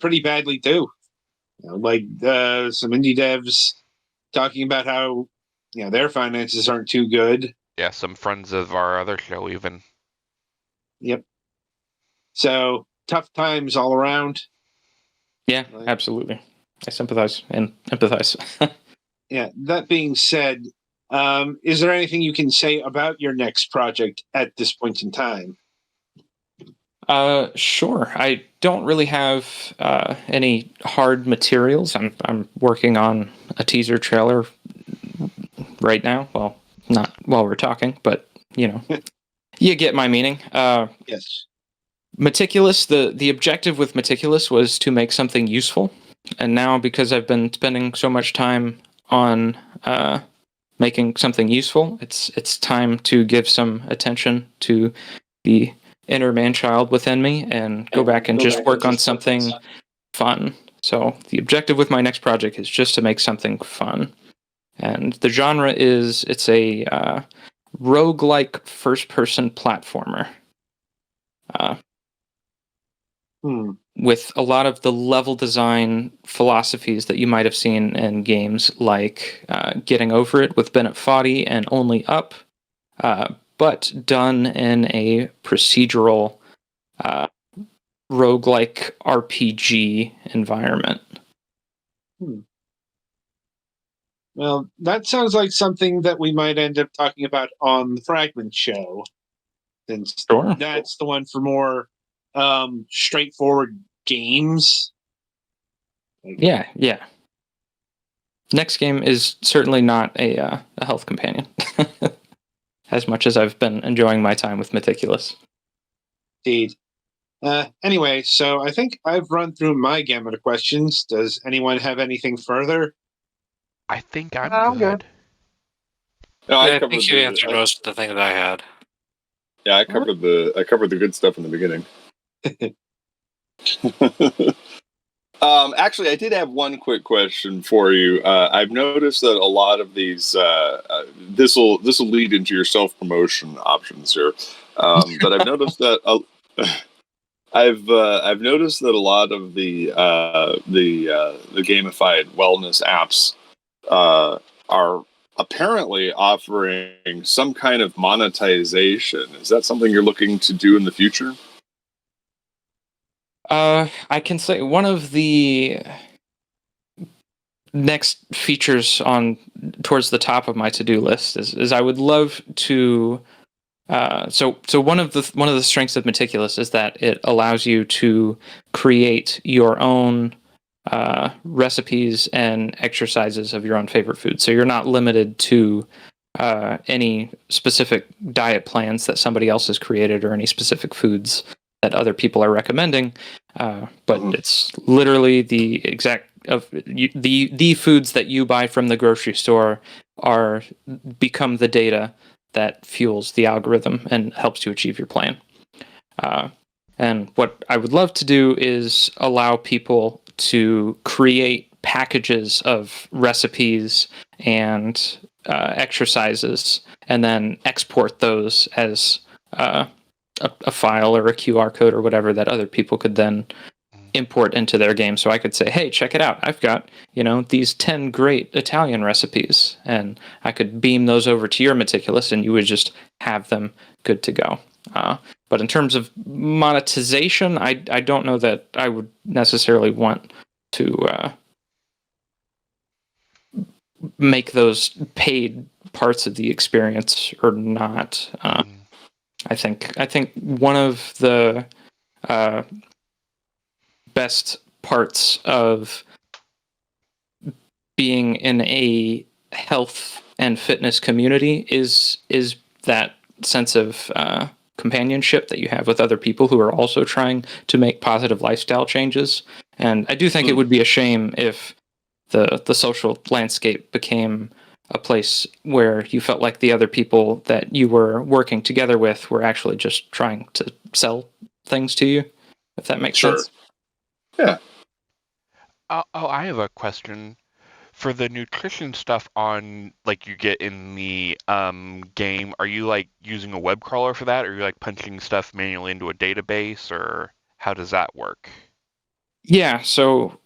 Speaker 5: pretty badly too. Some indie devs talking about how their finances aren't too good.
Speaker 3: Yeah, some friends of our other show even.
Speaker 5: Yep. So tough times all around.
Speaker 6: Yeah, absolutely. I sympathize and empathize.
Speaker 5: Yeah. That being said, is there anything you can say about your next project at this point in time?
Speaker 6: Sure. I don't really have any hard materials. I'm working on a teaser trailer right now. Well, not while we're talking, but you get my meaning.
Speaker 5: Yes.
Speaker 6: Meticulous. The objective with Meticulous was to make something useful, and now because I've been spending so much time on making something useful, it's time to give some attention to the inner man-child within me and go back and just work on something fun. So the objective with my next project is just to make something fun. And the genre it's a roguelike first-person platformer. With a lot of the level design philosophies that you might have seen in games like Getting Over It with Bennett Foddy and Only Up, but done in a procedural roguelike RPG environment.
Speaker 5: Well, that sounds like something that we might end up talking about on the Fragment show. Since that's the one for more straightforward games.
Speaker 6: Yeah. Next game is certainly not a health companion. As much as I've been enjoying my time with Meticulous.
Speaker 5: Indeed. Anyway, so I think I've run through my gamut of questions. Does anyone have anything further?
Speaker 3: I think I'm good.
Speaker 1: No,
Speaker 4: I think you answered most of the things I had.
Speaker 1: Yeah, I covered the good stuff in the beginning. Actually, I did have one quick question for you. I've noticed that a lot of these this will lead into your self-promotion options here, but I've noticed that I've noticed that a lot of the gamified wellness apps are apparently offering some kind of monetization. Is that something you're looking to do in the future?
Speaker 6: I can say one of the next features towards the top of my to-do list is I would love to. So one of the strengths of Meticulous is that it allows you to create your own recipes and exercises of your own favorite food. So you're not limited to any specific diet plans that somebody else has created or any specific foods that other people are recommending. But it's literally the exact of the foods that you buy from the grocery store become the data that fuels the algorithm and helps you achieve your plan. And what I would love to do is allow people to create packages of recipes and exercises and then export those as a file or a QR code or whatever that other people could then import into their game. So I could say, hey, check it out. I've got, these 10 great Italian recipes, and I could beam those over to your Meticulous, and you would just have them good to go. But in terms of monetization, I don't know that I would necessarily want to make those paid parts of the experience or not. I think one of the best parts of being in a health and fitness community is that sense of companionship that you have with other people who are also trying to make positive lifestyle changes. And I do think it would be a shame if the social landscape became a place where you felt like the other people that you were working together with were actually just trying to sell things to you, if that makes sense.
Speaker 1: Yeah.
Speaker 3: I have a question. For the nutrition stuff on, like, you get in the game, are you, like, using a web crawler for that? Or are you, like, punching stuff manually into a database? Or how does that work?
Speaker 6: Yeah, so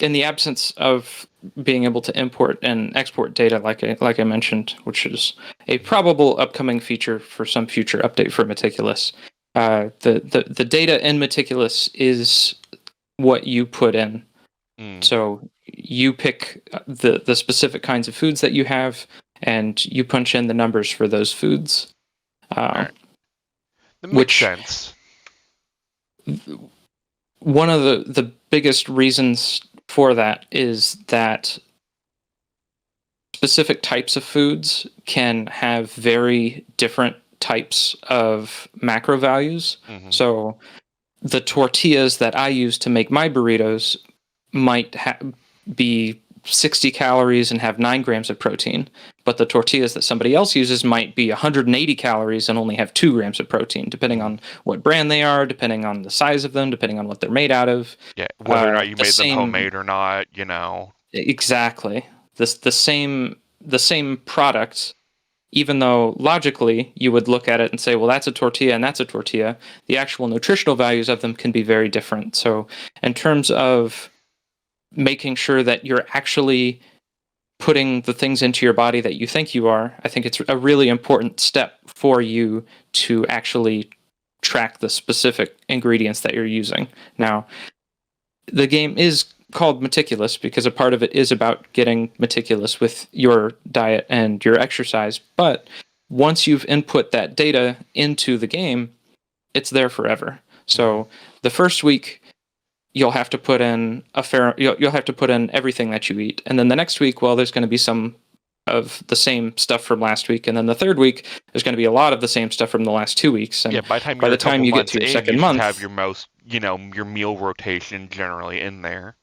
Speaker 6: in the absence of being able to import and export data, like I mentioned, which is a probable upcoming feature for some future update for Meticulous, the data in Meticulous is what you put in. So you pick the specific kinds of foods that you have, and you punch in the numbers for those foods.
Speaker 3: Right. That makes sense.
Speaker 6: One of the biggest reasons for that is that specific types of foods can have very different types of macro values. So the tortillas that I use to make my burritos might be 60 calories and have 9 grams of protein, but the tortillas that somebody else uses might be 180 calories and only have 2 grams of protein, depending on what brand they are, depending on the size of them, depending on what they're made out of.
Speaker 3: Yeah, whether or not you made them homemade or not,
Speaker 6: Exactly. The same product, even though logically you would look at it and say, well, that's a tortilla and that's a tortilla, the actual nutritional values of them can be very different. So in terms of making sure that you're actually putting the things into your body that you think you are, I think it's a really important step for you to actually track the specific ingredients that you're using. Now, the game is called Meticulous because a part of it is about getting meticulous with your diet and your exercise, but once you've input that data into the game, it's there forever. So the first week, you'll have to put in you'll have to put in everything that you eat, and then the next week, well, there's going to be some of the same stuff from last week, and then the third week there's going to be a lot of the same stuff from the last 2 weeks. And
Speaker 3: by the time you get to your second month, you have your most, your meal rotation generally in there.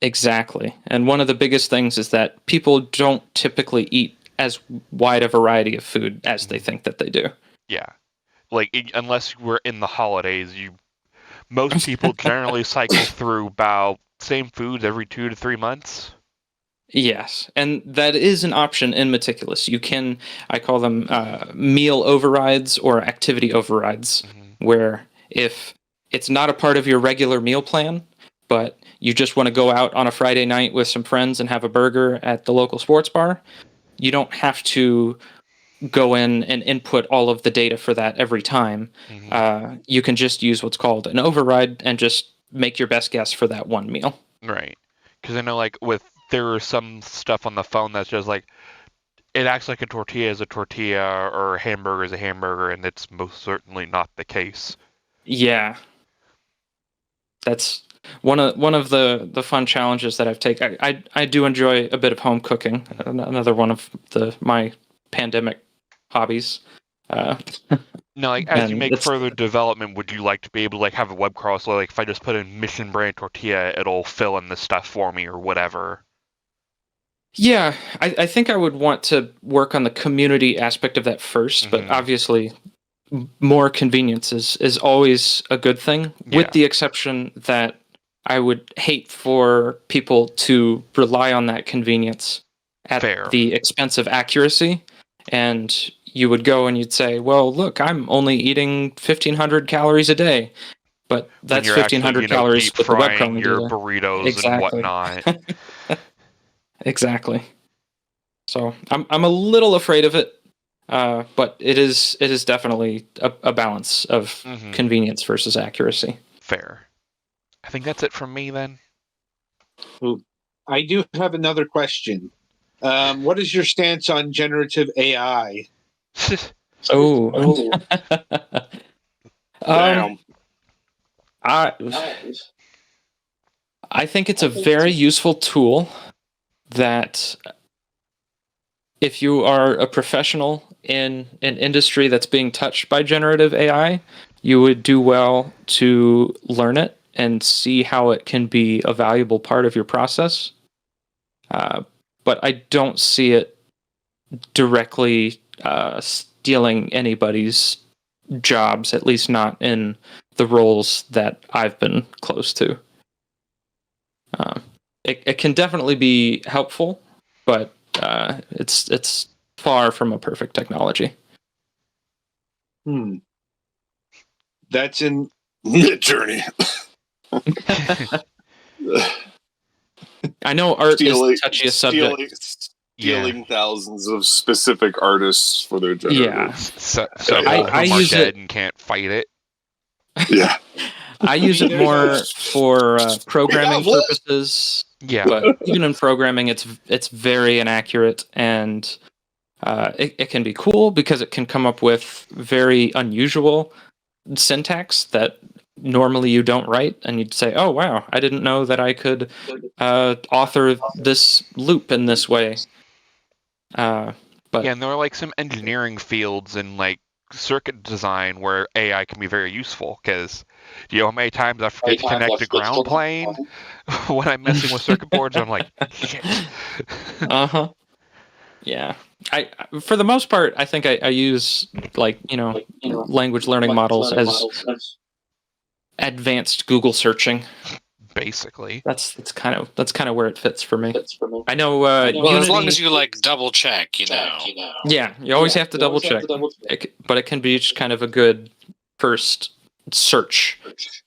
Speaker 6: Exactly. And one of the biggest things is that people don't typically eat as wide a variety of food as they think that they do.
Speaker 3: Yeah, like unless we're in the holidays, most people generally cycle through about same foods every 2 to 3 months.
Speaker 6: Yes, and that is an option in Meticulous. You can, I call them meal overrides or activity overrides, where if it's not a part of your regular meal plan, but you just want to go out on a Friday night with some friends and have a burger at the local sports bar, you don't have to go in and input all of the data for that every time. You can just use what's called an override and just make your best guess for that one meal.
Speaker 3: Right. Because I know, there are some stuff on the phone that's just like, it acts like a tortilla is a tortilla or a hamburger is a hamburger, and it's most certainly not the case.
Speaker 6: Yeah. That's one of the fun challenges that I've taken. I do enjoy a bit of home cooking. Another one of my pandemic hobbies.
Speaker 3: Now, as you make further development, would you like to be able to have a web crawl, so if I just put in Mission Brand tortilla, it'll fill in the stuff for me or whatever?
Speaker 6: Yeah, I think I would want to work on the community aspect of that first, but obviously more convenience is always a good thing, with the exception that I would hate for people to rely on that convenience at the expense of accuracy. And you would go and you'd say, well, look, I'm only eating 1,500 calories a day. But that's
Speaker 3: you're
Speaker 6: 1,500
Speaker 3: actually,
Speaker 6: calories
Speaker 3: deep
Speaker 6: with the web
Speaker 3: frying
Speaker 6: crawling
Speaker 3: your
Speaker 6: data.
Speaker 3: burritos
Speaker 6: Exactly.
Speaker 3: and whatnot.
Speaker 6: Exactly. So I'm a little afraid of it, but it is definitely a balance of convenience versus accuracy.
Speaker 3: Fair. I think that's it from me then.
Speaker 5: Ooh, I do have another question. What is your stance on generative AI?
Speaker 6: Oh.
Speaker 1: Damn.
Speaker 6: I think it's a very useful tool that if you are a professional in an industry that's being touched by generative AI, you would do well to learn it and see how it can be a valuable part of your process. But I don't see it directly stealing anybody's jobs, at least not in the roles that I've been close to. It can definitely be helpful, but it's far from a perfect technology.
Speaker 5: That's in
Speaker 1: Mid-Journey.
Speaker 6: I know art is a touchy subject.
Speaker 1: Stealing thousands of specific artists for their generative.
Speaker 3: Several of them are dead and can't fight it.
Speaker 1: Yeah.
Speaker 6: I use it more for programming purposes.
Speaker 3: Yeah.
Speaker 6: But even in programming, it's very inaccurate, and it can be cool because it can come up with very unusual syntax that normally you don't write, and you'd say, "Oh wow, I didn't know that I could author this loop in this way." But
Speaker 3: yeah, and there are like some engineering fields and like circuit design where AI can be very useful, because do you know how many times I forget to connect a ground plane when I'm messing with circuit boards? I'm like, shit.
Speaker 6: Yeah. I for the most part, I think I use language learning models as advanced Google searching.
Speaker 3: Basically,
Speaker 6: that's kind of where it fits for me. I know.
Speaker 4: Well,
Speaker 6: Unity,
Speaker 4: as long as you double check,
Speaker 6: Yeah, you always have to double check. But it can be just kind of a good first search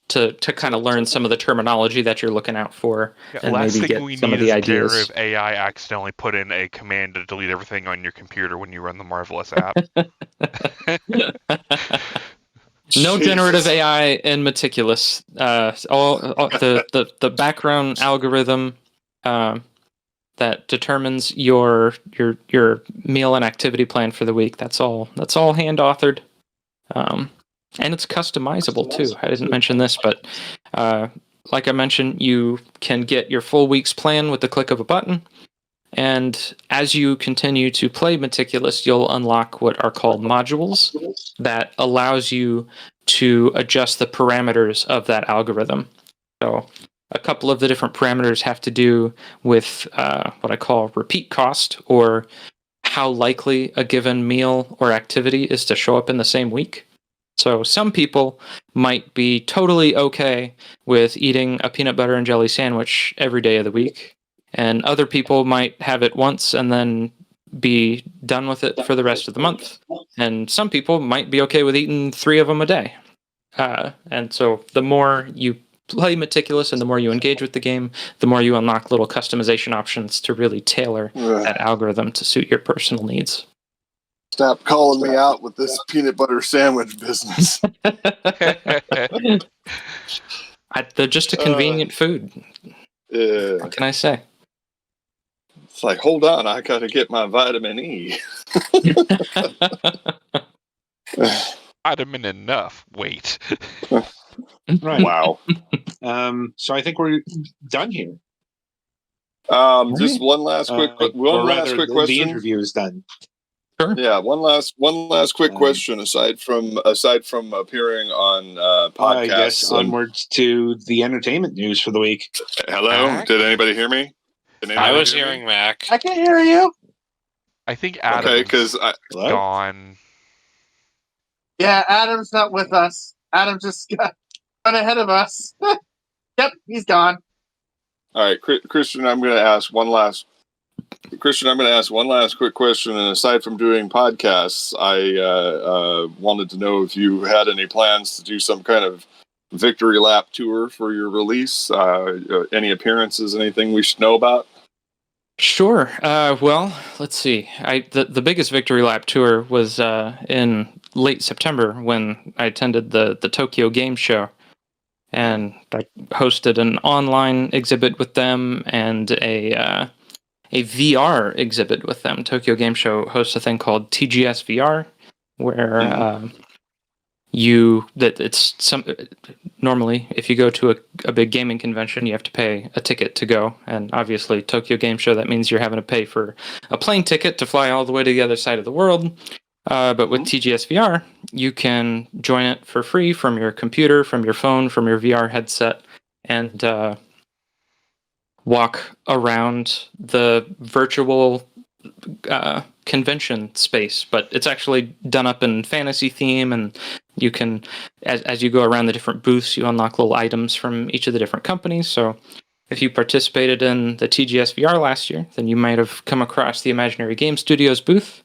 Speaker 6: to kind of learn some of the terminology that you're looking out for, and
Speaker 3: last
Speaker 6: maybe
Speaker 3: thing
Speaker 6: get some of the ideas.
Speaker 3: Generative AI accidentally put in a command to delete everything on your computer when you run the Marvelous app.
Speaker 6: No generative AI in Meticulous. All the background algorithm that determines your meal and activity plan for the week. That's all hand authored, and it's customizable too. I didn't mention this, but like I mentioned, you can get your full week's plan with the click of a button. And as you continue to play Meticulous, you'll unlock what are called modules that allows you to adjust the parameters of that algorithm. So a couple of the different parameters have to do with what I call repeat cost, or how likely a given meal or activity is to show up in the same week. So some people might be totally okay with eating a peanut butter and jelly sandwich every day of the week, and other people might have it once and then be done with it for the rest of the month. And some people might be okay with eating 3 of them a day. And so the more you play Meticulous and the more you engage with the game, the more you unlock little customization options to really tailor that algorithm to suit your personal needs.
Speaker 1: Stop calling me out with this peanut butter sandwich business.
Speaker 6: They're just a convenient food.
Speaker 1: Yeah.
Speaker 6: What can I say?
Speaker 1: It's like, hold on, I gotta get my vitamin E.
Speaker 3: Vitamin enough. Wait.
Speaker 5: Right.
Speaker 1: Wow.
Speaker 5: So I think we're done here.
Speaker 1: Just one last quick question.
Speaker 5: The interview is done.
Speaker 6: Sure.
Speaker 1: Yeah, one last quick question. Aside from appearing on podcasts,
Speaker 5: I guess onwards to the entertainment news for the week.
Speaker 1: Hello,
Speaker 3: Mac?
Speaker 1: did anybody hear me?
Speaker 4: I was hearing Mac.
Speaker 2: I can hear you.
Speaker 3: I think Adam's
Speaker 1: Okay, because
Speaker 3: gone.
Speaker 2: Yeah, Adam's not with us. Adam just got run ahead of us. Yep, he's gone.
Speaker 1: All right, Christian, I'm going to ask one last quick question. And aside from doing podcasts, I wanted to know if you had any plans to do some kind of victory lap tour for your release. Any appearances, anything we should know about?
Speaker 6: Sure. Well, let's see. The biggest victory lap tour was in late September when I attended the Tokyo Game Show, and I hosted an online exhibit with them and a VR exhibit with them. Tokyo Game Show hosts a thing called TGS VR, where normally if you go to a big gaming convention, you have to pay a ticket to go, and obviously Tokyo Game Show, that means you're having to pay for a plane ticket to fly all the way to the other side of the world. But with TGS VR, you can join it for free from your computer, from your phone, from your VR headset, and walk around the virtual convention space. But it's actually done up in fantasy theme, and you can, as you go around the different booths, you unlock little items from each of the different companies. So if you participated in the TGS VR last year, then you might have come across the Imaginary Game Studios booth.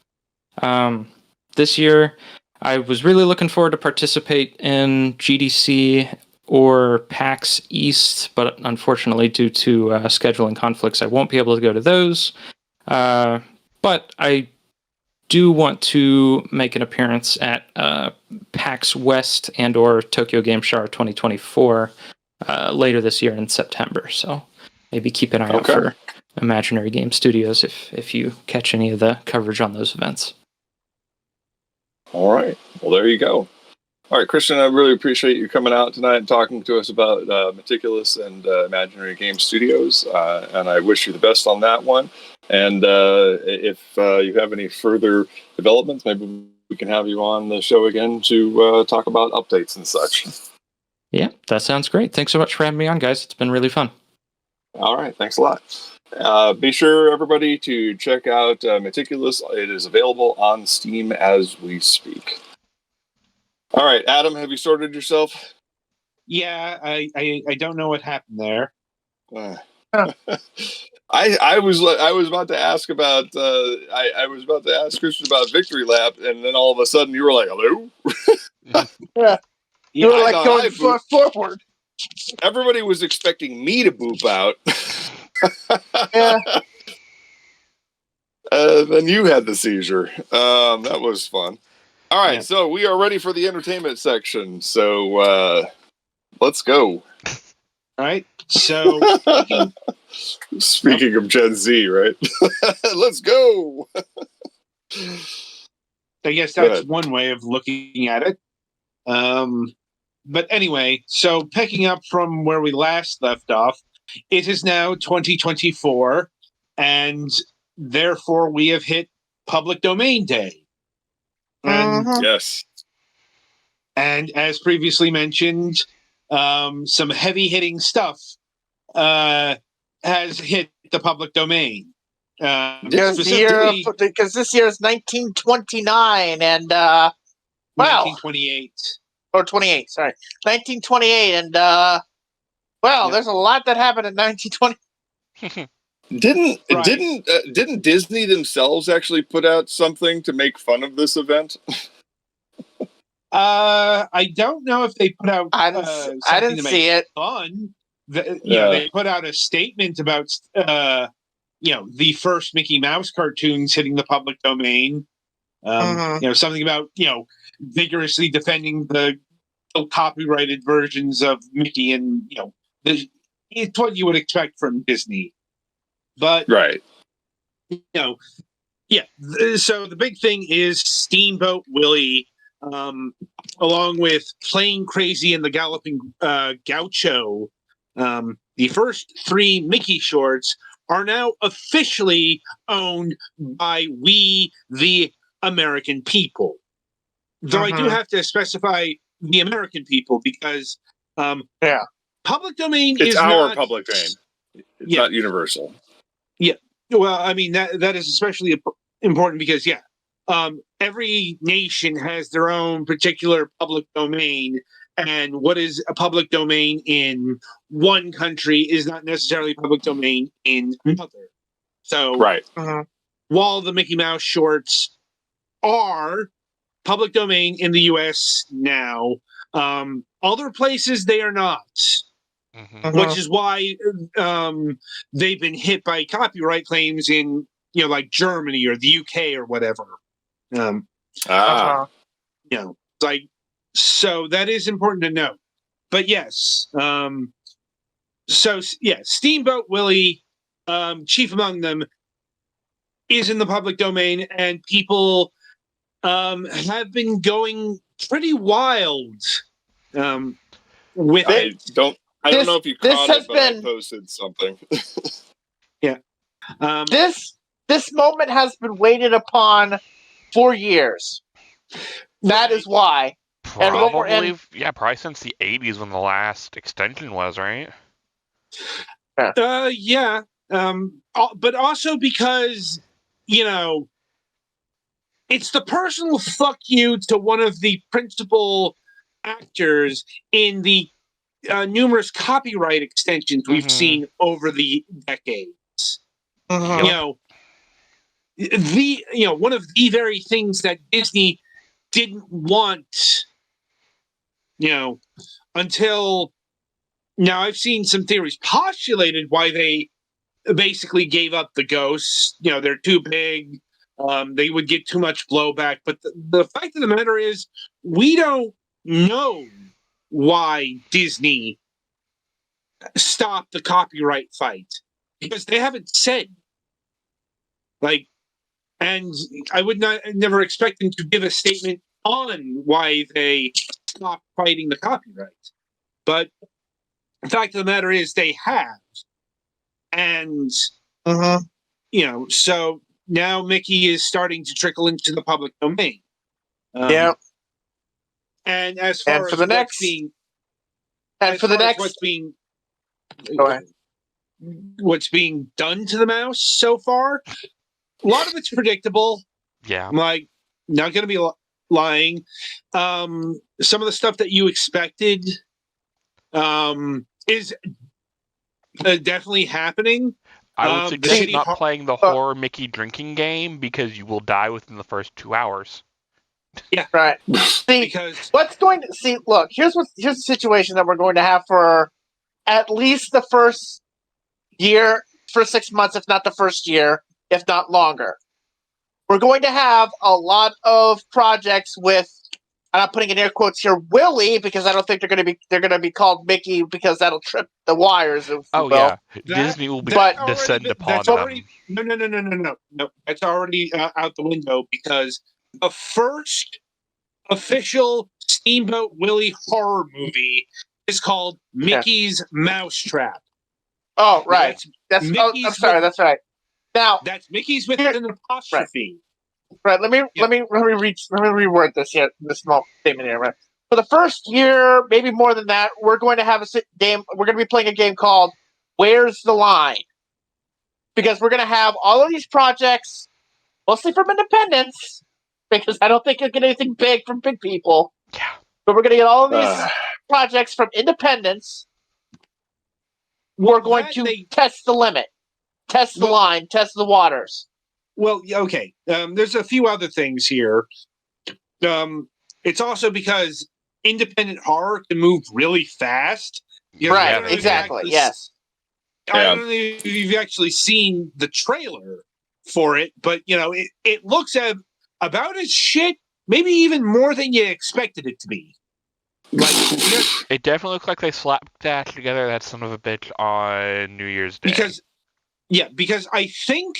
Speaker 6: This year, I was really looking forward to participate in GDC or PAX East, but unfortunately, due to scheduling conflicts, I won't be able to go to those. But I do want to make an appearance at PAX West and or Tokyo Game Show 2024 later this year in September. So maybe keep an eye out for Imaginary Game Studios if you catch any of the coverage on those events.
Speaker 1: All right. Well, there you go. All right, Christian, I really appreciate you coming out tonight and talking to us about Meticulous and Imaginary Game Studios, and I wish you the best on that one. And if you have any further developments, maybe we can have you on the show again to talk about updates and such.
Speaker 6: Yeah, that sounds great. Thanks so much for having me on, guys. It's been really fun.
Speaker 1: All right, thanks a lot. Be sure, everybody, to check out Meticulous. It is available on Steam as we speak. All right, Adam, have you sorted yourself?
Speaker 5: Yeah, I don't know what happened there.
Speaker 1: I was about to ask about I was about to ask Christian about Victory Lap, and then all of a sudden you were like, "Hello."
Speaker 2: Yeah, you were like going forward.
Speaker 1: Everybody was expecting me to boop out.
Speaker 2: Yeah.
Speaker 1: Then you had the seizure. That was fun. All right, so we are ready for the entertainment section. So let's go.
Speaker 5: All right. So
Speaker 1: speaking of Gen Z, right? Let's go.
Speaker 5: I guess that's one way of looking at it. But anyway, so picking up from where we last left off, it is now 2024, and therefore we have hit Public Domain Day. And
Speaker 1: yes.
Speaker 5: And as previously mentioned, some heavy-hitting stuff has hit the public domain.
Speaker 2: Because this year is 1929, and
Speaker 5: 1928.
Speaker 2: Or 28, sorry. 1928, and there's a lot that happened in 1920.
Speaker 1: Didn't Disney themselves actually put out something to make fun of this event?
Speaker 5: I don't know if they put out.
Speaker 2: I didn't see it.
Speaker 5: Fun. They put out a statement about the first Mickey Mouse cartoons hitting the public domain. Something about vigorously defending the copyrighted versions of Mickey, and it's what you would expect from Disney. But
Speaker 1: right,
Speaker 5: so the big thing is Steamboat Willie, along with Plain Crazy and the Galloping Gaucho. The first 3 Mickey shorts are now officially owned by we, the American people. Though I do have to specify the American people because public domain
Speaker 1: is
Speaker 5: our
Speaker 1: public domain. It's not universal.
Speaker 5: Yeah. Well, I mean, that is especially important because, every nation has their own particular public domain, and what is a public domain in one country is not necessarily public domain in another. So, while the Mickey Mouse shorts are public domain in the U.S. now, Other places they are not, which is why they've been hit by copyright claims in like Germany or the UK or whatever. Like, so that is important to note. But yes, Steamboat Willie, chief among them, is in the public domain, and people have been going pretty wild with it.
Speaker 1: I don't know if you caught it, but I posted something.
Speaker 2: This moment has been waited upon for years. That is why.
Speaker 3: Probably since the 80s when the last extension was, right?
Speaker 5: Yeah. But also because, it's the personal fuck you to one of the principal actors in the numerous copyright extensions we've seen over the decades. One of the very things that Disney didn't want, until now. I've seen some theories postulated why they basically gave up the ghosts. They're too big. They would get too much blowback. But the fact of the matter is, we don't know why Disney stopped the copyright fight, because they haven't said. And I would never expect them to give a statement on why they stopped fighting the copyright. But the fact of the matter is, they have. And, so now Mickey is starting to trickle into the public domain. And as far as what's being done to the mouse so far, a lot of it's predictable.
Speaker 3: Yeah.
Speaker 5: I'm like, not going to be lying. Some of the stuff that you expected is definitely happening.
Speaker 3: I would suggest not playing the horror Mickey drinking game, because you will die within the first 2 hours.
Speaker 2: Yeah, right. Here's the situation that we're going to have for at least the first year, for 6 months, if not the first year, if not longer. We're going to have a lot of projects with, and I'm putting in air quotes here, Willie, because I don't think they're going to be called Mickey, because that'll trip the wires.
Speaker 3: Disney will descend upon them.
Speaker 5: No. That's already out the window, because the first official Steamboat Willie horror movie is called Mickey's Mousetrap.
Speaker 2: Oh, right. I'm sorry. That's right. Now
Speaker 5: that's Mickey's with an apostrophe.
Speaker 2: Right. Let me reword this here. This small statement here. Right. For the first year, maybe more than that, we're going to have a game. We're going to be playing a game called "Where's the Line?" Because we're going to have all of these projects, mostly from independents, because I don't think you'll get anything big from big people.
Speaker 3: Yeah.
Speaker 2: But we're going to get all of these projects from independents. We're going to test the limit, test the line, test the waters.
Speaker 5: Well, okay. There's a few other things here. It's also because independent horror can move really fast.
Speaker 2: Right, exactly, yes.
Speaker 5: I don't know if you've actually seen the trailer for it, but, it looks about as shit, maybe even more than you expected it to be.
Speaker 3: It definitely looks like they slapped that together, that son of a bitch, on New Year's Day.
Speaker 5: Because I think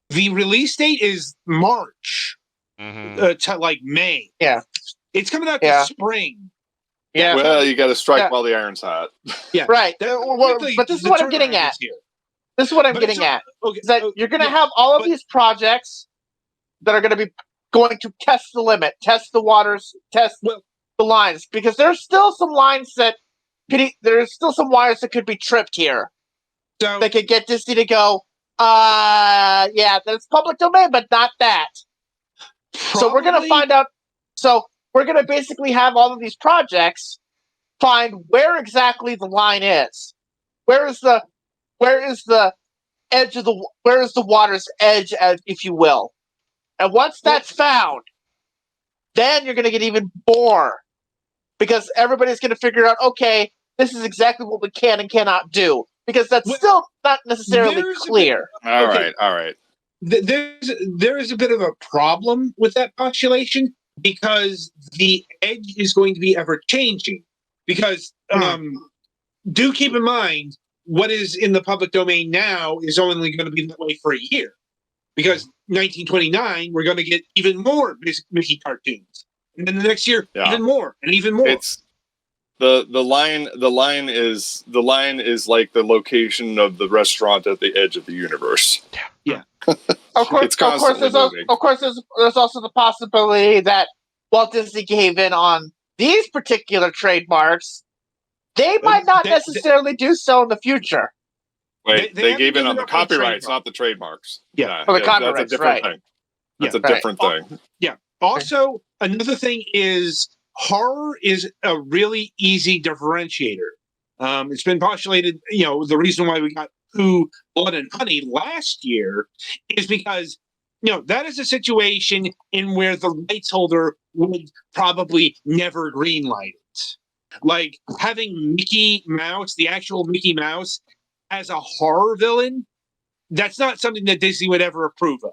Speaker 5: the release date is March to May.
Speaker 2: Yeah.
Speaker 5: It's coming out this spring.
Speaker 2: Yeah.
Speaker 1: Well, you got to strike while the iron's hot.
Speaker 2: Yeah. Right. But this is what I'm getting at. This is what I'm getting at. Okay, is that you're going to have all of these projects that are going to be going to test the limit, test the waters, test the lines, because there's still some lines there's still some wires that could be tripped here.
Speaker 5: So
Speaker 2: they could get Disney to go, that's public domain, but not that. So we're going to find out. So we're going to basically have all of these projects find where exactly the line is. Where is the edge of where is the water's edge, if you will. And once that's found, then you're going to get even more because everybody's going to figure out, okay, this is exactly what we can and cannot do, because that's still not necessarily clear.
Speaker 1: All right.
Speaker 5: There is a bit of a problem with that postulation because the edge is going to be ever changing. Because do keep in mind, what is in the public domain now is only going to be that way for a year. Because 1929, we're going to get even more Mickey cartoons, and then the next year, even more and even more.
Speaker 1: It's the line is like the location of the restaurant at the edge of the universe.
Speaker 5: Yeah.
Speaker 2: Of course, there's also the possibility that Walt Disney gave in on these particular trademarks. They might not necessarily do so in the future.
Speaker 1: Wait, they gave in on the copyrights, not the trademarks.
Speaker 2: Yeah, the copyrights,
Speaker 1: that's a different thing. That's a different thing.
Speaker 5: Yeah. Also, another thing is horror is a really easy differentiator. It's been postulated, the reason why we got Who, Blood and Honey last year is because, that is a situation in where the rights holder would probably never greenlight it. Like having Mickey Mouse, the actual Mickey Mouse, as a horror villain, that's not something that Disney would ever approve of.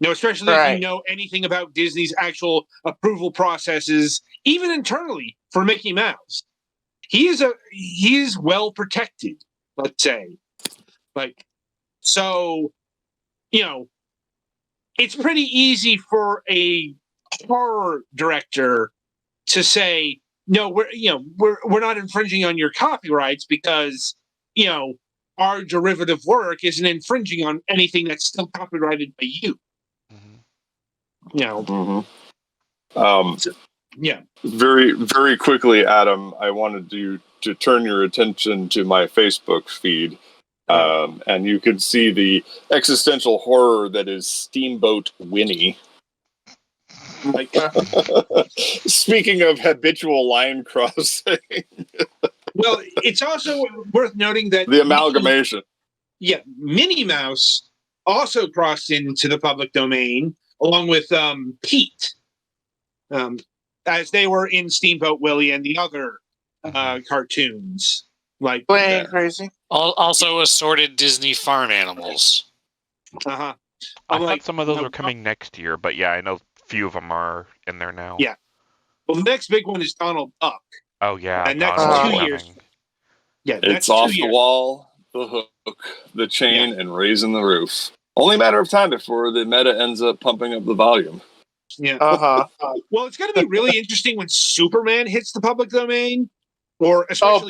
Speaker 5: Especially if you know anything about Disney's actual approval processes, even internally for Mickey Mouse. He is well protected, let's say. It's pretty easy for a horror director to say, no, we're not infringing on your copyrights because, our derivative work isn't infringing on anything that's still copyrighted by you.
Speaker 1: Very, very quickly, Adam, I wanted you to turn your attention to my Facebook feed, and you could see the existential horror that is Steamboat Winnie. Speaking of habitual line crossing.
Speaker 5: Well, it's also worth noting that
Speaker 1: the amalgamation.
Speaker 5: Minnie Mouse also crossed into the public domain along with Pete, as they were in Steamboat Willie and the other cartoons.
Speaker 2: Crazy.
Speaker 4: Also assorted Disney farm animals.
Speaker 3: I thought some of those were coming next year, but I know a few of them are in there now.
Speaker 5: Yeah. Well, the next big one is Donald Duck.
Speaker 3: Oh, yeah.
Speaker 5: And that's 2 years. Yeah,
Speaker 1: it's off the wall, the hook, the chain, and raising the roof. Only a matter of time before the meta ends up pumping up the volume.
Speaker 5: Yeah. Well, it's going to be really interesting when Superman hits the public domain, or especially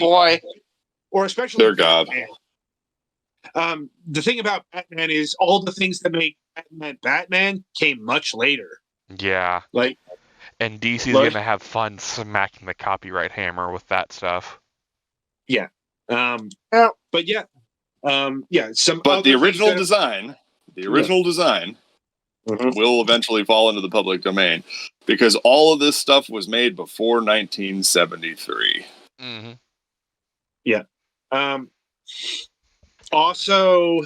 Speaker 1: Dear God.
Speaker 5: Batman. The thing about Batman is all the things that make Batman came much later.
Speaker 3: Yeah. And DC's going to have fun smacking the copyright hammer with that stuff.
Speaker 5: Yeah. But the
Speaker 1: original design will eventually fall into the public domain because all of this stuff was made before 1973.
Speaker 3: Mm-hmm.
Speaker 5: Yeah. Also,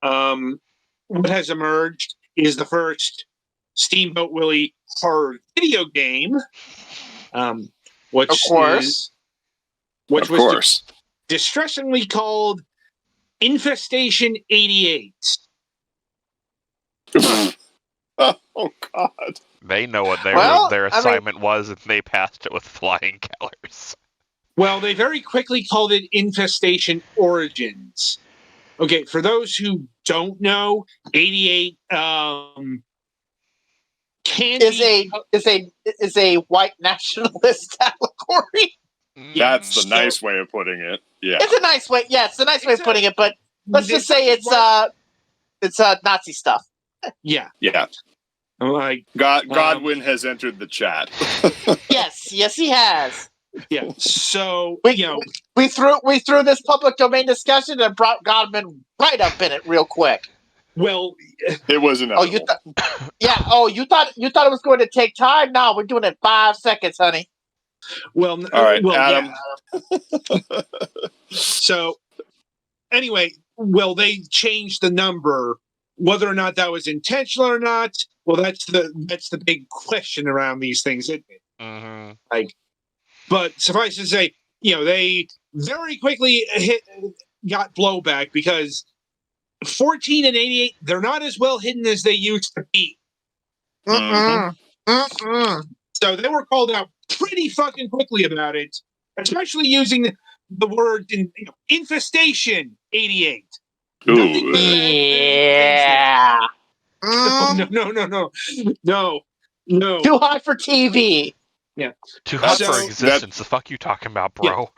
Speaker 5: what has emerged is the first Steamboat Willie horror video game, which was distressingly called Infestation 88.
Speaker 1: Oh God!
Speaker 3: They know what their assignment was, and they passed it with flying colors.
Speaker 5: Well, they very quickly called it Infestation Origins. Okay, for those who don't know, 88
Speaker 2: is a white nationalist allegory.
Speaker 1: That's the nice way of putting it. Yeah,
Speaker 2: it's a nice way. Yeah, it's a nice way of putting it. But let's just say it's Nazi stuff.
Speaker 5: Yeah.
Speaker 1: Godwin has entered the chat.
Speaker 2: yes, he has.
Speaker 5: Yeah. So
Speaker 2: we threw this public domain discussion and brought Godwin right up in it real quick.
Speaker 5: Well,
Speaker 1: it was inevitable.
Speaker 2: You thought it was going to take time? No, we're doing it 5 seconds, honey.
Speaker 5: Well,
Speaker 1: all right, Adam.
Speaker 5: Yeah. So, anyway, they changed the number. Whether or not that was intentional or not, well, that's the big question around these things, isn't it?
Speaker 3: Mm-hmm.
Speaker 5: But suffice to say, they very quickly got blowback because 14 and 88, they're not as well hidden as they used to be.
Speaker 2: Mm-mm. Mm-mm.
Speaker 5: So they were called out pretty fucking quickly about it, especially using the word infestation 88.
Speaker 1: Ooh.
Speaker 5: Nothing but
Speaker 2: Yeah.
Speaker 5: No.
Speaker 2: Too hot for TV.
Speaker 5: Yeah.
Speaker 3: Too hot
Speaker 5: So-
Speaker 3: for existence. The fuck you talking about, bro?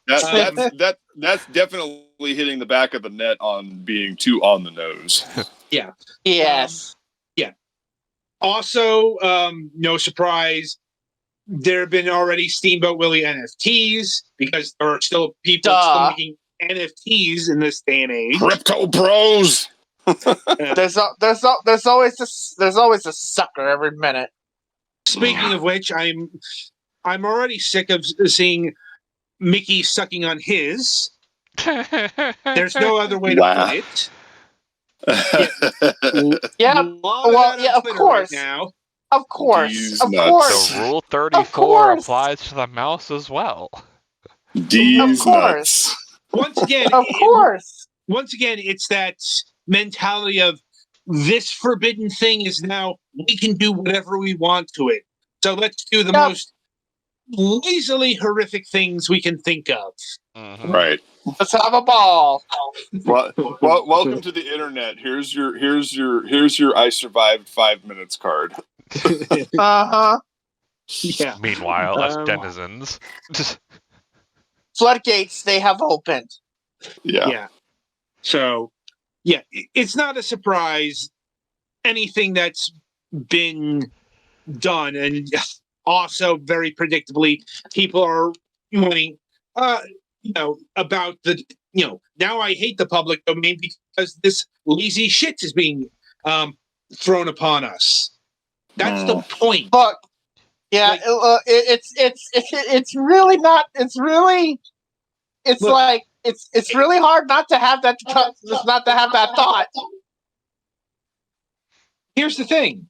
Speaker 1: That's definitely hitting the back of the net on being too on the nose.
Speaker 5: Yeah.
Speaker 2: Yes.
Speaker 5: Also, no surprise, there have been already Steamboat Willie NFTs because there are still people still making NFTs in this day and age.
Speaker 1: Crypto bros.
Speaker 2: There's always a sucker every minute.
Speaker 5: Speaking of which, I'm already sick of seeing Mickey sucking on his. There's no other way to put it.
Speaker 2: Yeah. Well, yeah. Of course.
Speaker 5: Right now.
Speaker 2: Of course.
Speaker 1: These
Speaker 2: Of
Speaker 1: nuts.
Speaker 2: course.
Speaker 3: So Rule 34
Speaker 2: course.
Speaker 3: applies to the mouse as well.
Speaker 1: D's
Speaker 2: Of course.
Speaker 1: nuts.
Speaker 5: Once again,
Speaker 2: Of course.
Speaker 5: Once again, it's that mentality of this forbidden thing is now we can do whatever we want to it. So let's do the most lazily horrific things we can think of.
Speaker 3: Mhm.
Speaker 1: Right.
Speaker 2: Let's have a ball.
Speaker 1: Well, welcome to the internet. Here's your I survived 5 minutes card.
Speaker 2: Uh-huh.
Speaker 5: Yeah.
Speaker 3: Meanwhile, us denizens.
Speaker 2: Floodgates, they have opened.
Speaker 1: Yeah.
Speaker 5: So, it's not a surprise. Anything that's been done, and also very predictably, people are wanting, about the, now I hate the public domain because this lazy shit is being thrown upon us. That's the point.
Speaker 2: Look, yeah, it's really not. It's really, it's
Speaker 5: Look,
Speaker 2: like it's really hard not to have that. Not to have that thought.
Speaker 5: Here's the thing.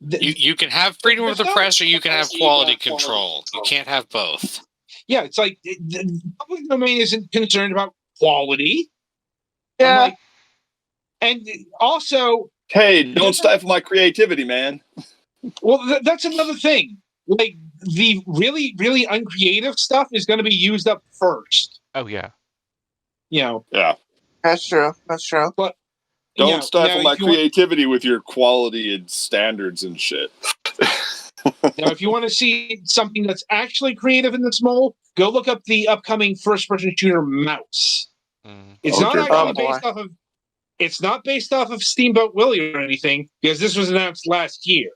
Speaker 4: You can have freedom of the press or you can have quality control. You can't have both.
Speaker 5: Yeah, it's like the public domain isn't concerned about quality.
Speaker 2: Yeah.
Speaker 5: And also,
Speaker 1: Hey, don't stifle my creativity, man.
Speaker 5: well, that's another thing. Like the really, really uncreative stuff is going to be used up first.
Speaker 3: Oh yeah.
Speaker 1: Yeah.
Speaker 2: That's true. That's true.
Speaker 5: But
Speaker 1: Don't stifle my
Speaker 5: if you want-
Speaker 1: creativity with your quality and standards and shit.
Speaker 5: Now, if you want to see something that's actually creative in this mold, go look up the upcoming first-person shooter Mouse.
Speaker 3: Mm.
Speaker 5: It's not actually based off of. It's not based off of Steamboat Willie or anything because this was announced last year,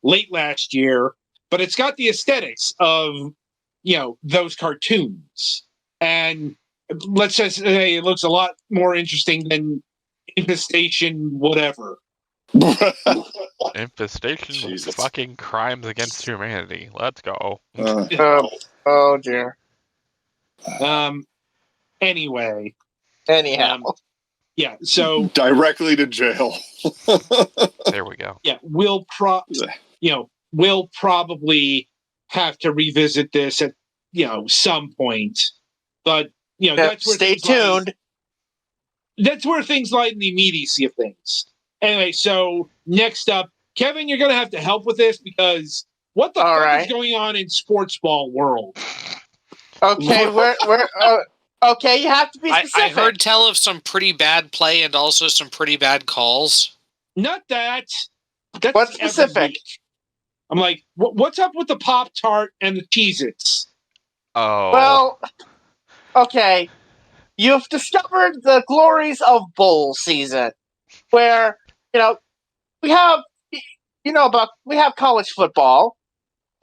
Speaker 5: late last year. But it's got the aesthetics of those cartoons, and let's just say it looks a lot more interesting than Infestation, whatever.
Speaker 3: Infestation with
Speaker 1: Jesus.
Speaker 3: fucking crimes against humanity. Let's go.
Speaker 2: Oh dear.
Speaker 5: Anyway.
Speaker 2: Anyhow.
Speaker 5: So
Speaker 1: directly to jail.
Speaker 3: There we go.
Speaker 5: Yeah, we'll probably have to revisit this at some point. But that's where
Speaker 2: stay tuned.
Speaker 5: That's where things lie in the immediacy of things. Anyway, so next up, Kevin, you're going to have to help with this because what the fuck is going on in sports ball world?
Speaker 2: Okay, okay, you have to be specific.
Speaker 4: I heard tell of some pretty bad play and also some pretty bad calls.
Speaker 5: Not that. That's
Speaker 2: what's specific?
Speaker 5: I'm like, what's up with the Pop-Tart and the Cheez-Its?
Speaker 3: Oh.
Speaker 2: Well, okay. You've discovered the glories of bowl season, where we have we have college football,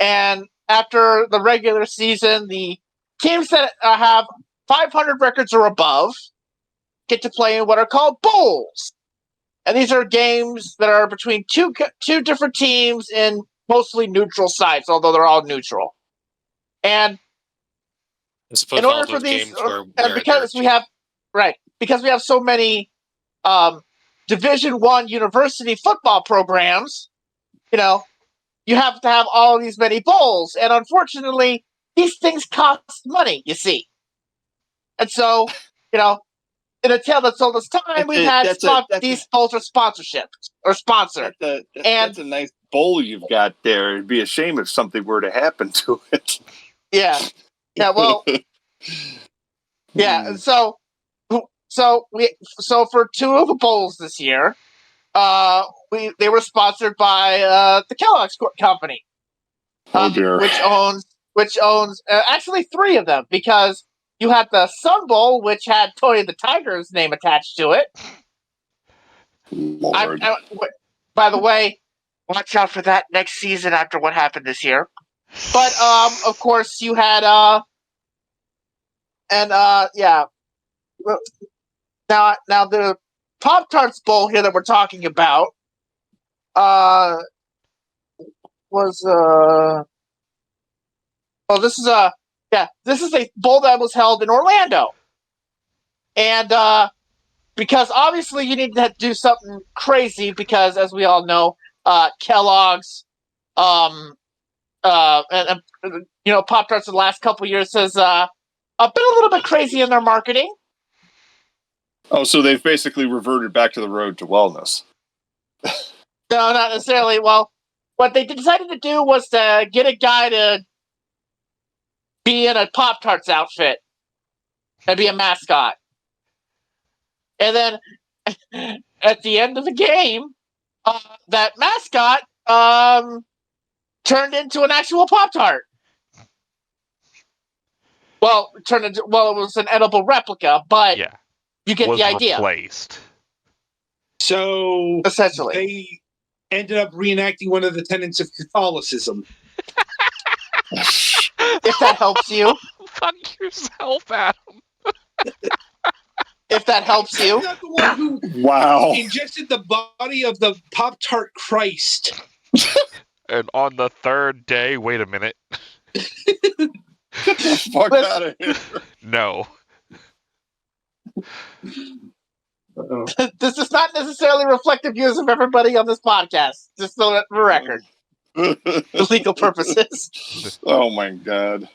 Speaker 2: and after the regular season, the teams that have 500 records or above get to play in what are called bowls, and these are games that are between two different teams in mostly neutral sites, although they're all neutral, and in order for these, and because we have so many Division I university football programs, you have to have all these many bowls, and unfortunately, these things cost money. You see, and so in a tale that sold us time, we've had these bowls for sponsorship or sponsor.
Speaker 1: That's a nice bowl you've got there. It'd be a shame if something were to happen to it.
Speaker 2: Yeah. Well, yeah. So for two of the bowls this year, they were sponsored by the Kellogg's Company,
Speaker 1: dear.
Speaker 2: which owns actually three of them, because you had the Sun Bowl, which had Tony the Tiger's name attached to it.
Speaker 1: Lord.
Speaker 2: By the way, watch out for that next season after what happened this year. But of course you had yeah. Now the Pop-Tarts Bowl here that we're talking about was this is a bowl that was held in Orlando. And because obviously you need to do something crazy, because as we all know, Kellogg's and Pop-Tarts in the last couple of years has been a little bit crazy in their marketing.
Speaker 1: Oh, so they've basically reverted back to the road to wellness.
Speaker 2: No, not necessarily. Well, what they decided to do was to get a guy to be in a Pop-Tarts outfit and be a mascot. And then at the end of the game, that mascot turned into an actual Pop-Tart. Well, it was an edible replica, but
Speaker 3: Yeah.
Speaker 2: You get
Speaker 3: was
Speaker 2: the idea.
Speaker 3: Replaced.
Speaker 5: So
Speaker 2: essentially,
Speaker 5: they ended up reenacting one of the tenets of Catholicism.
Speaker 2: If that helps you.
Speaker 3: Fuck yourself, Adam.
Speaker 2: If that helps you.
Speaker 5: I'm not the one who ingested the body of the Pop-Tart Christ.
Speaker 3: And on the third day, wait a minute.
Speaker 1: Get the fuck out of here.
Speaker 3: No.
Speaker 2: This is not necessarily reflective views of everybody on this podcast, just so that for record. For legal purposes.
Speaker 1: Oh my god.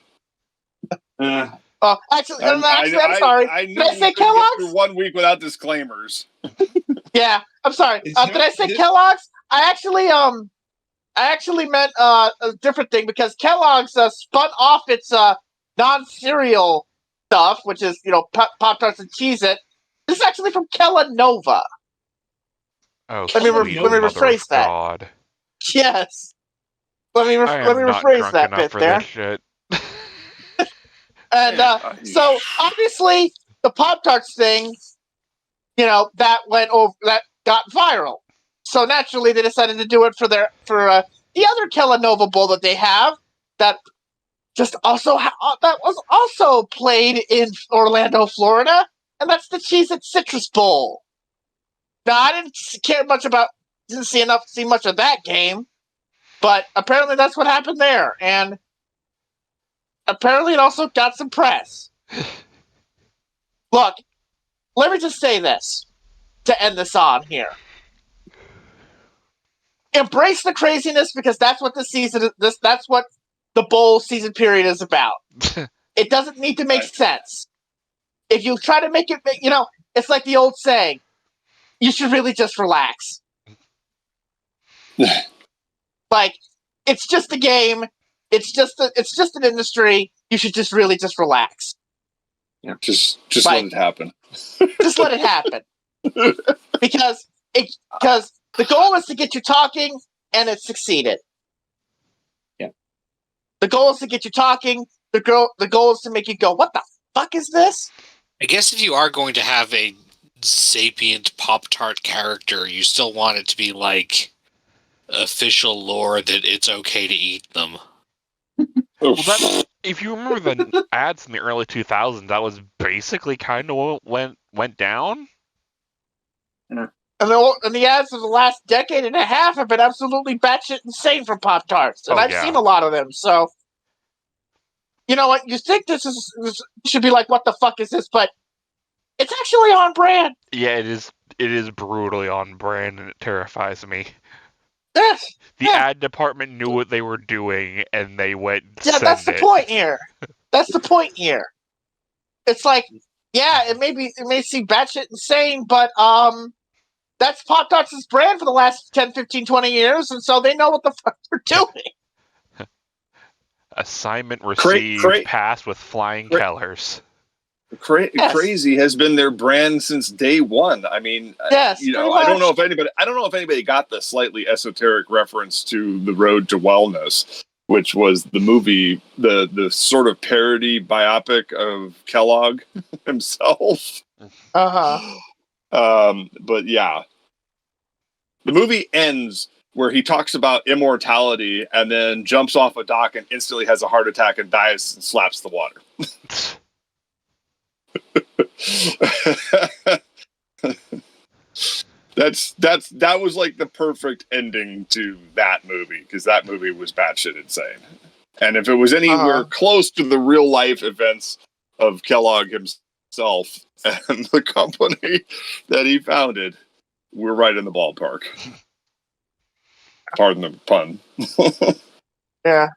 Speaker 2: Actually, I'm sorry. Did I say Kellogg's?
Speaker 1: Through 1 week without disclaimers.
Speaker 2: Yeah, I'm sorry. Did I say Kellogg's? I actually meant a different thing, because Kellogg's spun off its non-cereal stuff, which is Pop-Tarts and Cheez-It. This is actually from Kellanova.
Speaker 3: Oh,
Speaker 2: let me rephrase that.
Speaker 3: God.
Speaker 2: Yes. Let me rephrase that bit there.
Speaker 3: Shit.
Speaker 2: And so obviously the Pop-Tarts thing, that went over, that got viral. So naturally they decided to do it for the other Kellanova Bowl that they have, that just also that was also played in Orlando, Florida, and that's the Cheez-It Citrus Bowl. Now I didn't see much of that game, but apparently that's what happened there, and apparently it also got some press. Look, let me just say this to end this on here. Embrace the craziness, because that's what that's what the bowl season period is about. It doesn't need to make sense. If you try to make it, it's like the old saying, you should really just relax. Like, it's just a game. It's just an industry. You should just really just relax.
Speaker 1: Yeah, just let it happen.
Speaker 2: Just let it happen. Because the goal is to get you talking, and it succeeded.
Speaker 5: Yeah.
Speaker 2: The goal is to get you talking. The goal is to make you go, what the fuck is this?
Speaker 4: I guess if you are going to have a sapient Pop-Tart character, you still want it to be like official lore that it's okay to eat them.
Speaker 3: Well, if you remember the ads in the early 2000s, that was basically kind of what went down.
Speaker 2: Yeah. And the ads of the last decade and a half have been absolutely batshit insane for Pop-Tarts. And I've seen a lot of them, so... You know what? You think this should be like, what the fuck is this? But it's actually on brand.
Speaker 3: Yeah, it is. It is brutally on brand, and it terrifies me. The ad department knew what they were doing, and they went.
Speaker 2: Yeah, that's the point here. That's the point here. It's like, yeah, it may seem batshit insane, but that's Pop Tarts' brand for the last 10, 15, 20 years, and so they know what the fuck they're doing.
Speaker 3: Assignment received, passed with flying colors.
Speaker 1: Crazy has been their brand since day one. I mean,
Speaker 2: yes,
Speaker 1: I don't know if anybody got the slightly esoteric reference to The Road to Wellness, which was the movie, the sort of parody biopic of Kellogg himself. But yeah, the movie ends where he talks about immortality and then jumps off a dock and instantly has a heart attack and dies and slaps the water. That was like the perfect ending to that movie, because that movie was batshit insane. And if it was anywhere close to the real life events of Kellogg himself and the company that he founded, we're right in the ballpark. Pardon the pun.
Speaker 2: Yeah.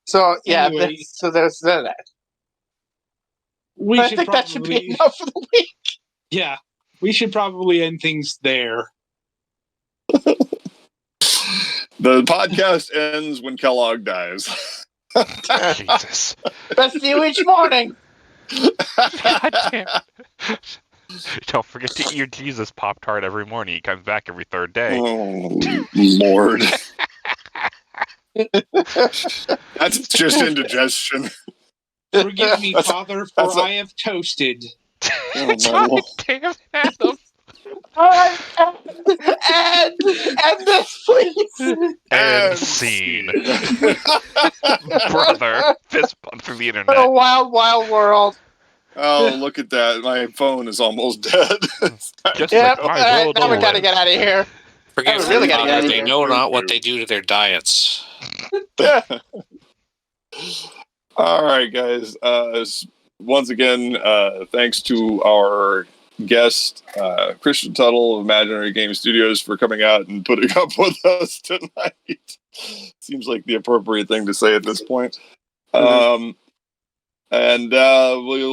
Speaker 2: So yeah,
Speaker 5: Anyway,
Speaker 2: so there's that. I think that should be enough for the week.
Speaker 5: Yeah, we should probably end things there.
Speaker 1: The podcast ends when Kellogg dies.
Speaker 3: Jesus.
Speaker 2: Best you each morning.
Speaker 3: God damn. Don't forget to eat your Jesus Pop-Tart every morning. He comes back every third day.
Speaker 1: Oh, Lord. That's just indigestion.
Speaker 5: Forgive me, Father, for I have toasted.
Speaker 3: God damn it, Adam.
Speaker 2: And this, please.
Speaker 3: And scene. Brother, fist bump through the internet.
Speaker 2: What a wild, wild world.
Speaker 1: Oh, look at that. My phone is almost dead.
Speaker 3: Just
Speaker 2: Yep,
Speaker 3: like my world
Speaker 2: now we gotta get out of here.
Speaker 4: Forget
Speaker 2: we really gotta get out of
Speaker 4: they
Speaker 2: here.
Speaker 4: know not what they do to their diets.
Speaker 1: All right, guys. Once again, thanks to our guest, Christian Tuttle of Imaginary Game Studios, for coming out and putting up with us tonight. Seems like the appropriate thing to say at this point. And we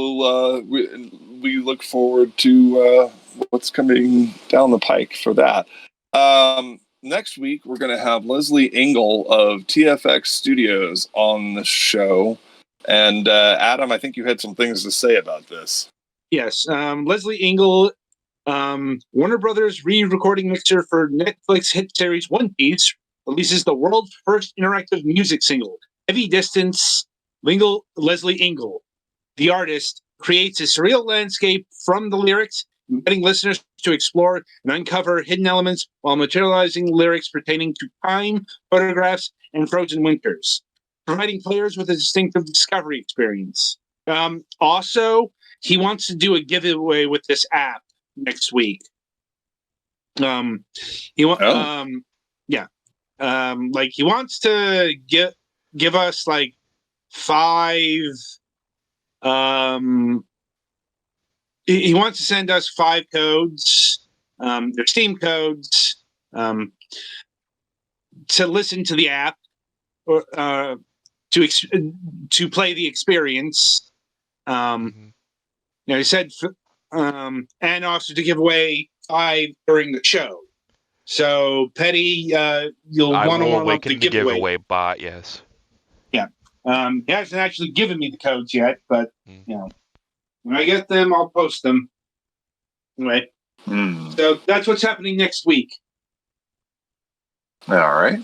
Speaker 1: look forward to what's coming down the pike for that. Next week, we're going to have Leslie Engel of TFX Studios on the show. And Adam, I think you had some things to say about this.
Speaker 5: Yes, Leslie Engel, Warner Brothers re-recording mixer for Netflix hit series One Piece, releases the world's first interactive music single, Heavy Distance. Leslie Engel, the artist, creates a surreal landscape from the lyrics, inviting listeners to explore and uncover hidden elements while materializing lyrics pertaining to time, photographs, and frozen winters, providing players with a distinctive discovery experience. Also, he wants to do a giveaway with this app next week. He wants to give us like 5. He wants to send us 5 codes. They're Steam codes to listen to the app or to play the experience. He said, and also to give away 5 during the show. So, Petty, you'll want to warm up the giveaway
Speaker 3: bot. Yes.
Speaker 5: Yeah. He hasn't actually given me the codes yet, but when I get them, I'll post them. Anyway, so that's what's happening next week.
Speaker 1: All right.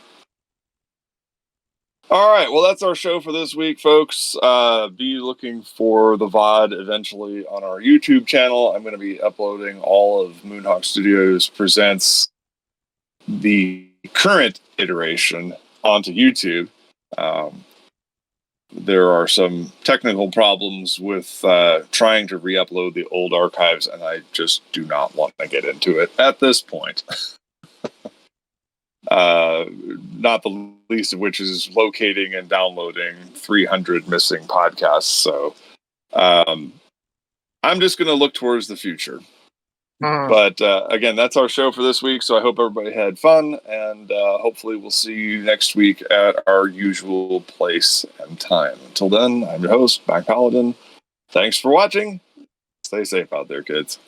Speaker 1: All right. Well, that's our show for this week, folks. Be looking for the VOD eventually on our YouTube channel. I'm going to be uploading all of Moonhawk Studios Presents, the current iteration, onto YouTube. There are some technical problems with trying to re-upload the old archives, and I just do not want to get into it at this point. Not the least of which is locating and downloading 300 missing podcasts. So I'm just going to look towards the future. But again, that's our show for this week. So I hope everybody had fun, and hopefully we'll see you next week at our usual place and time. Until then, I'm your host, Mac Paladin. Thanks for watching. Stay safe out there, kids.